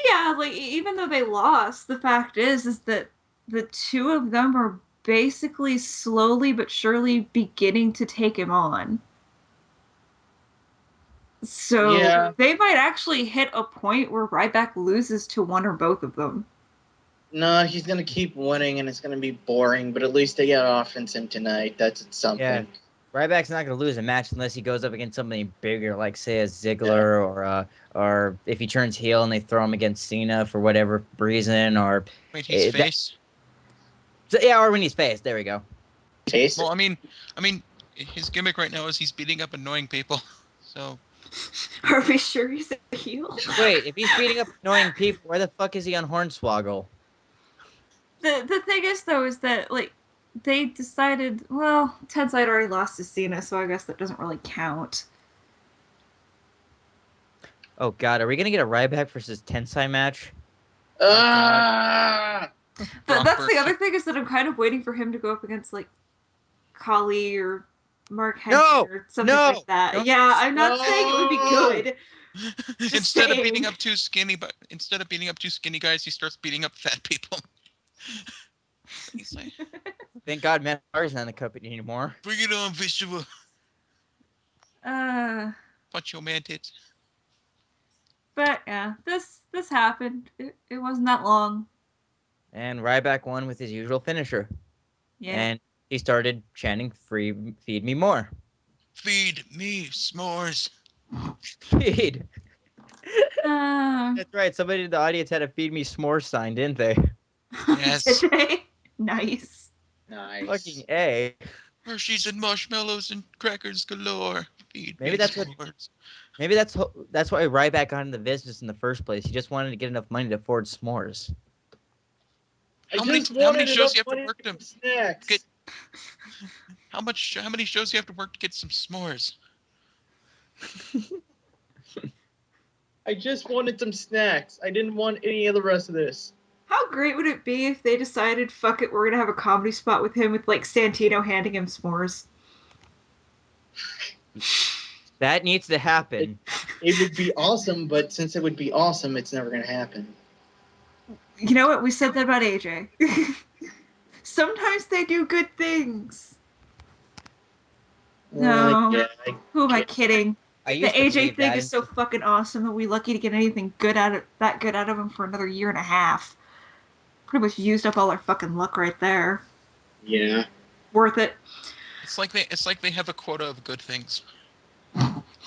Yeah, like, even though they lost, the fact is that the two of them are basically slowly but surely beginning to take him on. So Yeah. they might actually hit a point where Ryback loses to one or both of them. No, he's going to keep winning, and it's going to be boring, but at least they got offense in tonight. That's something. Yeah. Ryback's not going to lose a match unless he goes up against somebody bigger, like, say, a Ziggler, or if he turns heel and they throw him against Cena for whatever reason, or... Wait, he's face? Yeah, or when he's face. There we go. Taste? Well, I mean, his gimmick right now is he's beating up annoying people, so... Are we sure he's a heel? Wait, if he's beating up annoying people, where the fuck is he on Hornswoggle? The thing is, though, is that, like, they decided, well, Tensai already lost to Cena, so I guess that doesn't really count. Oh god, are we gonna get a Ryback versus Tensai match? Ah! That's the other thing, is that I'm kind of waiting for him to go up against, like, Kali or Mark Henry or something like that. No. Yeah, I'm not saying it would be good. Instead of beating up two skinny guys, he starts beating up fat people. He's like, Thank God Matt Hardy's not in the company anymore. bring it on, visual. Punch your man tits. But yeah, this happened. It wasn't that long. And Ryback won with his usual finisher. Yeah. And he started chanting, feed me more. Feed me s'mores. Feed. Uh, That's right. Somebody in the audience had a feed me s'mores sign, didn't they? Yes. Did they? Nice. Nice. Fucking A. Hershey's and marshmallows and crackers galore. Feed Maybe me that's what- s'mores. Maybe that's why Ryback got into the business in the first place. He just wanted to get enough money to afford s'mores. How many shows you have to work to snacks. get? How many shows you have to work to get some s'mores? I just wanted some snacks. I didn't want any of the rest of this. How great would it be if they decided, fuck it, we're gonna have a comedy spot with him, with, like, Santino handing him s'mores? That needs to happen. It would be awesome, but since it would be awesome, it's never going to happen. You know what? We said that about AJ. Sometimes they do good things. No. Yeah, Who am I kidding? I The used to AJ believe thing that is so fucking awesome that we're lucky to get anything good out of him for another year and a half. Pretty much used up all our fucking luck right there. Yeah. Worth it. It's like they have a quota of good things.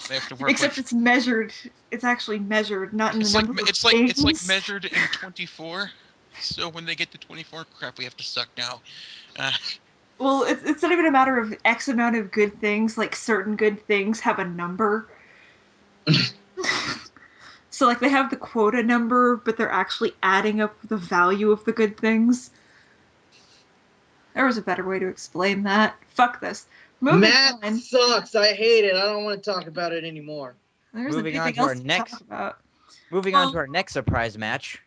They have to work. Except it's measured. It's actually measured, not in the number of it's things. like measured in 24. So when they get to 24, crap, we have to suck now. Well, it's not even a matter of X amount of good things. Like, certain good things have a number. So, like, they have the quota number, but they're actually adding up the value of the good things. There was a better way to explain that. Fuck this. Moving Matt on. sucks. I hate it. I don't want to talk about it anymore. There's Moving on anything to our else to next- talk about. Moving on to our next surprise match.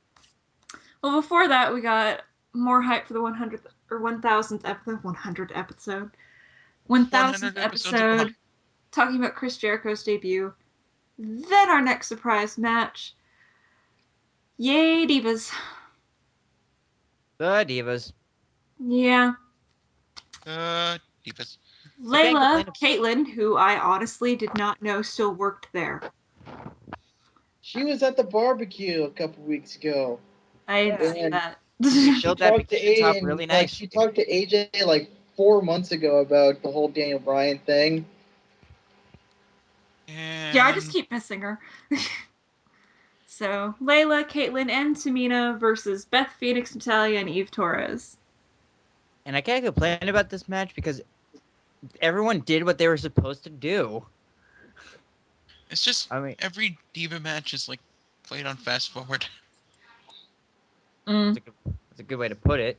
Well, before that, we got more hype for the 100th or 1000th episode. 100th episode. 1000th episode. Talking about Chris Jericho's debut. Then our next surprise match. Yay, Divas. The Divas. Yeah. Divas. Layla, Caitlyn, who I honestly did not know still worked there. She was at the barbecue a couple weeks ago. I didn't see that. She filled that talked to bikini top AJ, really nice. She talked to AJ like 4 months ago about the whole Daniel Bryan thing. And Yeah, I just keep missing her. So, Layla, Caitlyn, and Tamina versus Beth Phoenix, Natalia, and Eve Torres. And I can't complain about this match because everyone did what they were supposed to do. it's just I mean, every Diva match is like played on fast forward. Mm. that's a good way to put it.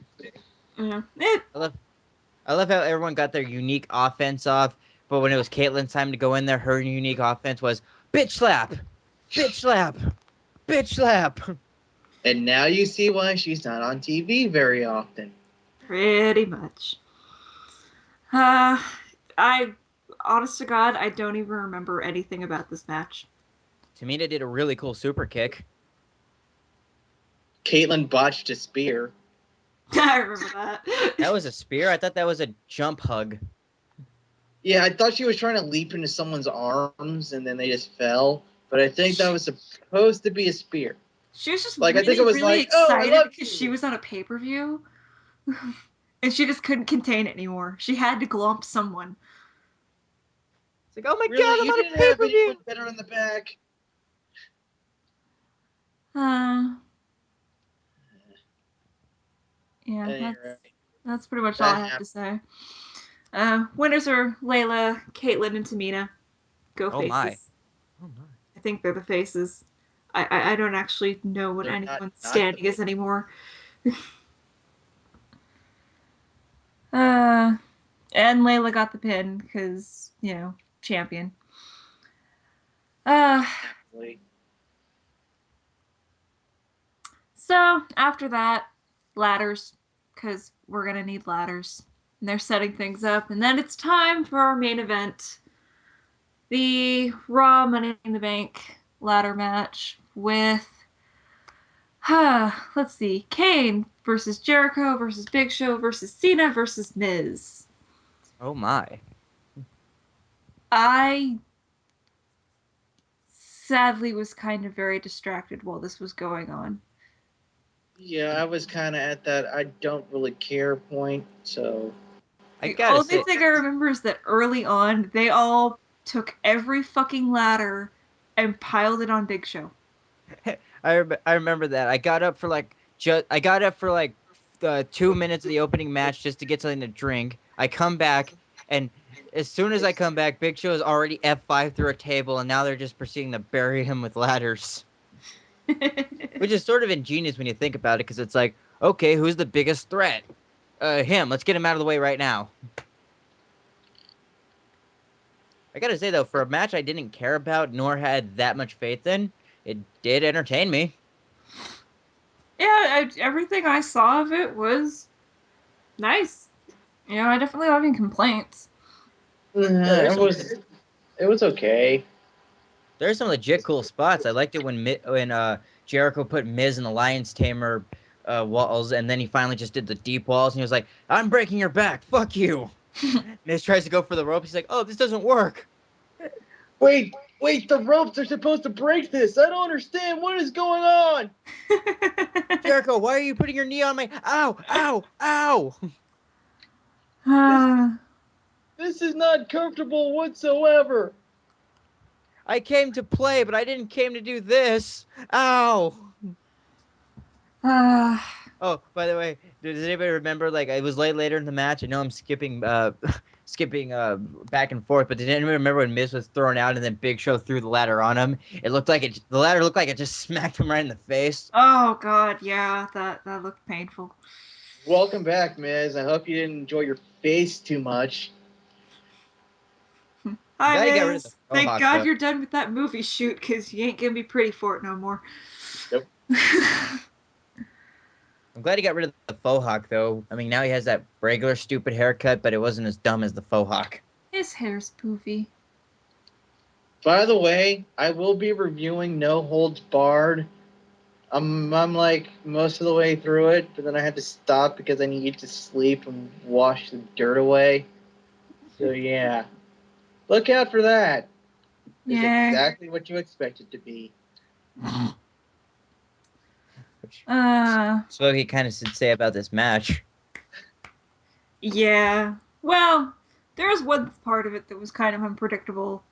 Yeah. I love how everyone got their unique offense off, but when it was Caitlyn's time to go in there, her unique offense was bitch slap, bitch slap, bitch slap. And now you see why she's not on TV very often. Pretty much. I, honest to God, I don't even remember anything about this match. Tamina did a really cool super kick. Caitlyn botched a spear. I remember that. That was a spear? I thought that was a jump hug. Yeah, I thought she was trying to leap into someone's arms and then they just fell. But I think that was supposed to be a spear. She was just Like, I think really, it was really like, oh, I excited love because you. she was on a pay-per-view. And she just couldn't contain it anymore. She had to glomp someone. It's like, oh my Really? god, I'm You on a didn't have pay-per-view. anyone better in the back? Yeah, Anyway, that's pretty much all that I have happened. to say. Winners are Layla, Caitlyn, and Tamina. Go Oh my. faces. Oh my. I think they're the faces. I don't actually know what They're anyone's not standing the is anymore. And Layla got the pin because, champion. Uh, Exactly. so after that, ladders, because we're gonna need ladders. And they're setting things up, and then it's time for our main event, the Raw Money in the Bank ladder match with, let's see, Kane versus Jericho versus Big Show versus Cena versus Miz. Oh my. I sadly was kind of very distracted while this was going on. Yeah, I was kind of at that I don't really care point, so. I The gotta only say, thing I remember is that early on, they all took every fucking ladder and piled it on Big Show. I remember that. I got up for like 2 minutes of the opening match just to get something to drink. I come back, and as soon as I come back, Big Show is already F5 through a table, and now they're just proceeding to bury him with ladders. Which is sort of ingenious when you think about it, because it's like, okay, who's the biggest threat? Him. Let's get him out of the way right now. I gotta say though, for a match I didn't care about nor had that much faith in, it did entertain me. Yeah, everything I saw of it was nice. I definitely don't have any complaints. Yeah, It was okay. there's some legit cool spots. I liked it when Jericho put Miz in the Lion's Tamer walls, and then he finally just did the deep walls, and he was like, "I'm breaking your back, fuck you." Miz tries to go for the rope. He's like, "Oh, this doesn't work." Wait, the ropes are supposed to break this. I don't understand. What is going on? Jericho, why are you putting your knee on my? Ow, ow, ow! This is not comfortable whatsoever. I came to play, but I didn't came to do this. Ow! Oh, by the way, does anybody remember? Like, it was later in the match. I know I'm skipping, skipping back and forth, but did anyone remember when Miz was thrown out and then Big Show threw the ladder on him? The ladder looked like it just smacked him right in the face. Oh god, yeah, that looked painful. Welcome back, Miz. I hope you didn't enjoy your face too much. Hi, Glad he got rid of the Miz. Thank Mohawk, God though. you're done with that movie shoot, because you ain't gonna be pretty for it no more. Nope. I'm glad he got rid of the faux hawk, though. I mean, now he has that regular stupid haircut, but it wasn't as dumb as the faux hawk. His hair's poofy. By the way, I will be reviewing No Holds Barred. I'm like most of the way through it, but then I had to stop because I needed to sleep and wash the dirt away. So yeah, look out for that. It's Yeah. exactly what you expect it to be. So he kind of should say about this match. Yeah. Well, there was one part of it that was kind of unpredictable.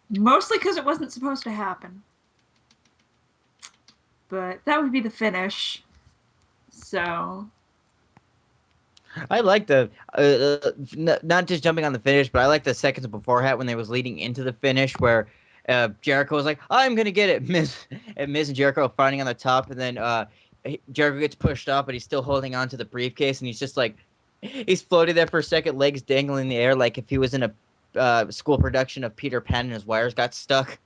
Mostly because it wasn't supposed to happen. But that would be the finish. So. I like the not just jumping on the finish, but I like the seconds beforehand when they was leading into the finish where Jericho was like, "I'm gonna get it," Miz and Jericho are fighting on the top, and then Jericho gets pushed off, but he's still holding on to the briefcase, and he's just like, he's floating there for a second, legs dangling in the air, like if he was in a school production of Peter Pan and his wires got stuck.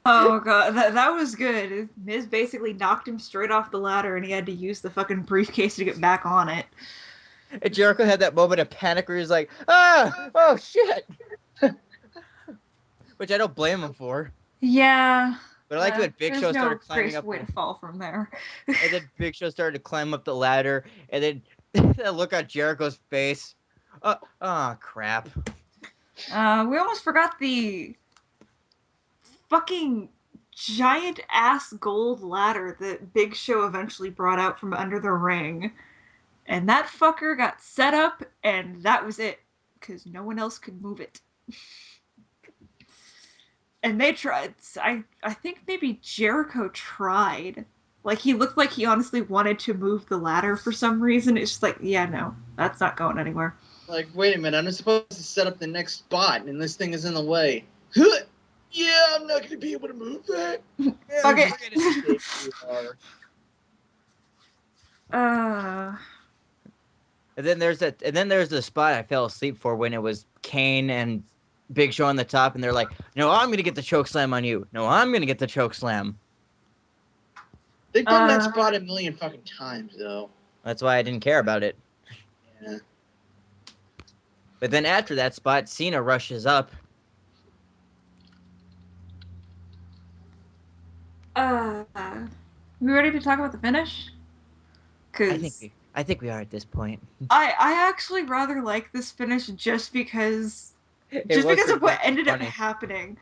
Oh god, that was good. Miz basically knocked him straight off the ladder, and he had to use the fucking briefcase to get back on it. And Jericho had that moment of panic where he's like, "Ah, oh shit," which I don't blame him for. Yeah. But I liked when Big There's Show no started climbing graceful up, way to fall from there. and then Big Show started to climb up the ladder, and then that look on Jericho's face. Oh crap! We almost forgot the fucking giant ass gold ladder that Big Show eventually brought out from under the ring. And that fucker got set up, and that was it. Because no one else could move it. And they tried. I think maybe Jericho tried. Like, he looked like he honestly wanted to move the ladder for some reason. It's just like, yeah, no, that's not going anywhere. Like, wait a minute, I'm supposed to set up the next spot, and this thing is in the way. Yeah, I'm not going to be able to move that. Fuck it. And then there's the spot I fell asleep for when it was Kane and Big Show on the top, and they're like, "No, I'm gonna get the choke slam on you. No, I'm gonna get the choke slam." They've done that spot a million fucking times, though. That's why I didn't care about it. Yeah. But then after that spot, Cena rushes up. We ready to talk about the finish? I think we are at this point. I actually rather like this finish just because of what ended up happening.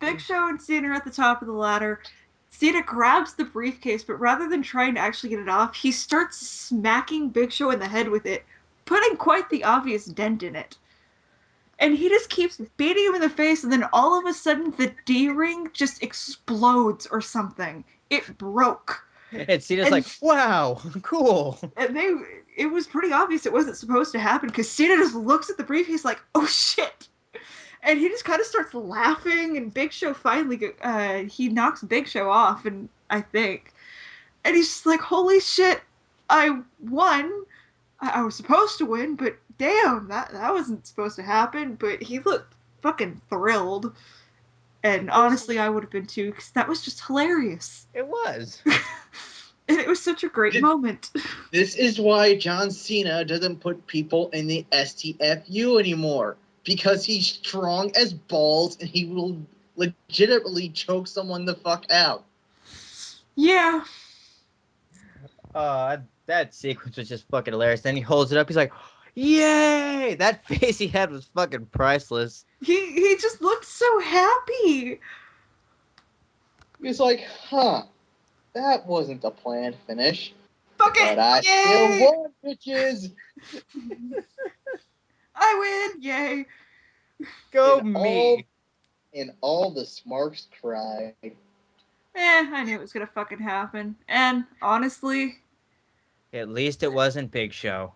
Big Show and Cena are at the top of the ladder. Cena grabs the briefcase, but rather than trying to actually get it off, he starts smacking Big Show in the head with it, putting quite the obvious dent in it. And he just keeps beating him in the face, and then all of a sudden the D-ring just explodes or something. It broke. And Cena's like, "Wow, cool." And it was pretty obvious it wasn't supposed to happen because Cena just looks at the briefcase like, "Oh shit." And he just kind of starts laughing, and Big Show finally he knocks Big Show off, and I think, and he's just like, "Holy shit, I won! I was supposed to win, but damn, that wasn't supposed to happen." But he looked fucking thrilled, and honestly, I would have been too, because that was just hilarious. It was. And it was such a great moment. This is why John Cena doesn't put people in the STFU anymore. Because he's strong as balls and he will legitimately choke someone the fuck out. Yeah. That sequence was just fucking hilarious. Then he holds it up. He's like, "Yay!" That face he had was fucking priceless. He just looked so happy. He's like, huh, that wasn't the planned finish. Fuck it! But I still won, bitches! I win! Yay! Go me! And all the smarks cried. I knew it was gonna fucking happen. And honestly, At least it wasn't Big Show.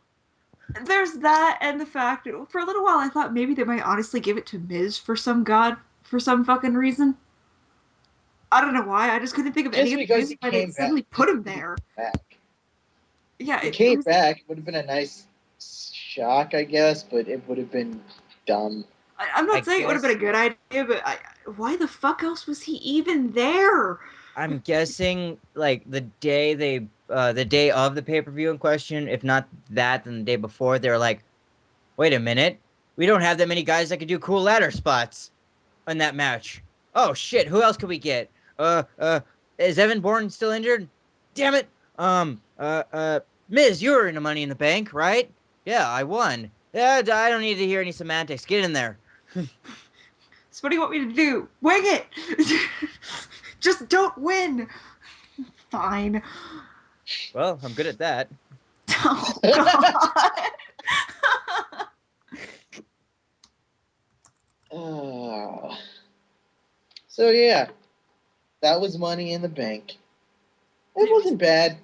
there's that, and the fact that for a little while I thought maybe they might honestly give it to Miz for some fucking reason. I don't know why. I just couldn't think of any other reason why they suddenly put him there. Yeah, he came back. It would have been a nice shock, I guess, but it would have been dumb. I'm not saying it would have been a good idea, but why the fuck else was he even there? I'm guessing like the day of the pay-per-view in question, if not that, then the day before, they were like, "Wait a minute, we don't have that many guys that can do cool ladder spots in that match. Oh shit, who else could we get? Is Evan Bourne still injured? Damn it. Miz, you were in a Money in the Bank, right? Yeah, I won. Yeah, I don't need to hear any semantics. Get in there." So what do you want me to do? Wing it! Just don't win! Fine. Well, I'm good at that. Oh, God. So yeah, that was Money in the Bank. It wasn't bad.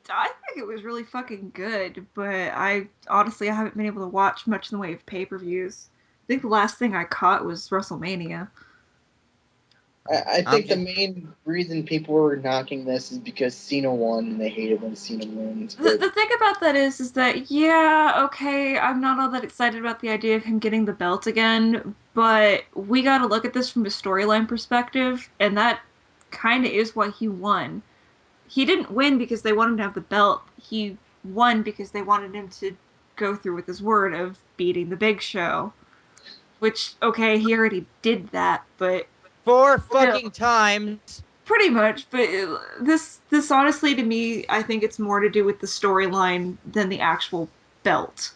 I think it was really fucking good, but I honestly haven't been able to watch much in the way of pay-per-views. I think the last thing I caught was WrestleMania. I think the main reason people were knocking this is because Cena won, and they hated when Cena wins. The thing about that is that, yeah, okay, I'm not all that excited about the idea of him getting the belt again, but we gotta look at this from a storyline perspective, and that kind of is why he won. He didn't win because they wanted to have the belt. He won because they wanted him to go through with his word of beating the Big Show. Which, okay, he already did that, but 4 fucking times. pretty much. But this honestly, to me, I think it's more to do with the storyline than the actual belt.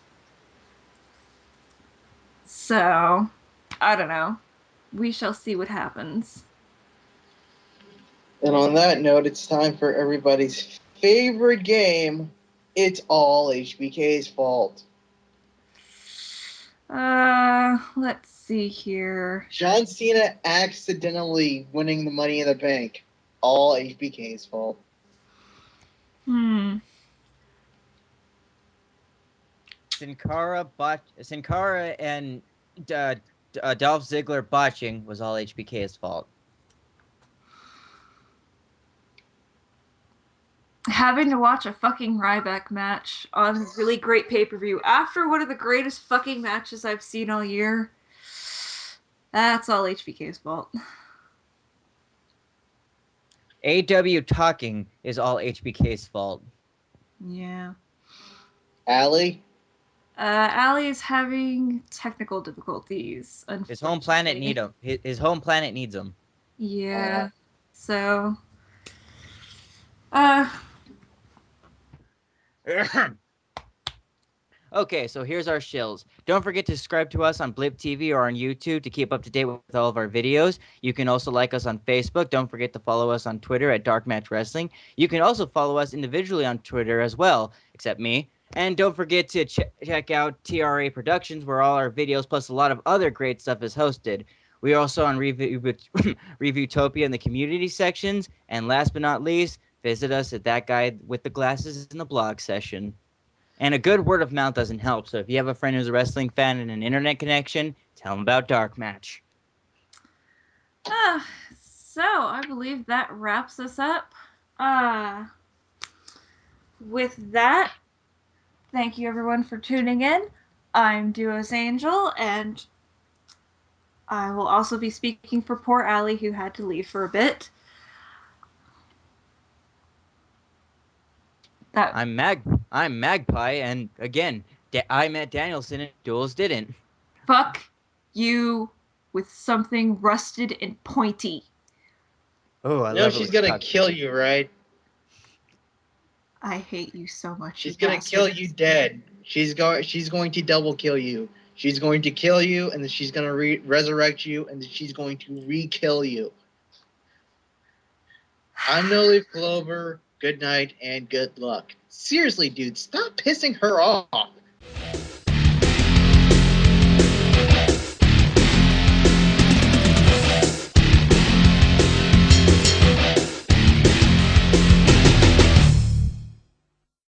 So, I don't know. We shall see what happens. And on that note, it's time for everybody's favorite game. It's all HBK's fault. Let's see here. John Cena accidentally winning the Money in the Bank. All HBK's fault. Sin Cara and Dolph Ziggler botching was all HBK's fault. Having to watch a fucking Ryback match on a really great pay-per-view after one of the greatest fucking matches I've seen all year. That's all HBK's fault. AW talking is all HBK's fault. Yeah. Allie? Allie is having technical difficulties. His home planet need him. His home planet needs him. Yeah. So. Okay, so here's our shills. Don't forget to subscribe to us on Blip TV or on YouTube to keep up to date with all of our videos. You can also like us on Facebook. Don't forget to follow us on Twitter at DarkMatch Wrestling. You can also follow us individually on Twitter as well, except me. And don't forget to check out TRA Productions, where all our videos plus a lot of other great stuff is hosted. We are also on Reviewtopia in the community sections. And last but not least, visit us at That Guy with the Glasses in the blog session. And a good word of mouth doesn't help. So if you have a friend who's a wrestling fan and an internet connection, tell them about DarkMatch. So I believe that wraps us up. With that, thank you everyone for tuning in. I'm Duos Angel, and I will also be speaking for poor Allie, who had to leave for a bit. I'm Magpie, and again, I met Danielson and Jules didn't. Fuck you with something rusted and pointy. Oh, I know love she's gonna kill you, right? I hate you so much. She's gonna kill you dead. She's going to double kill you. She's going to kill you, and then she's gonna resurrect you, and then she's going to re-kill you. I'm No Leaf Clover. Good night and good luck. Seriously, dude, stop pissing her off.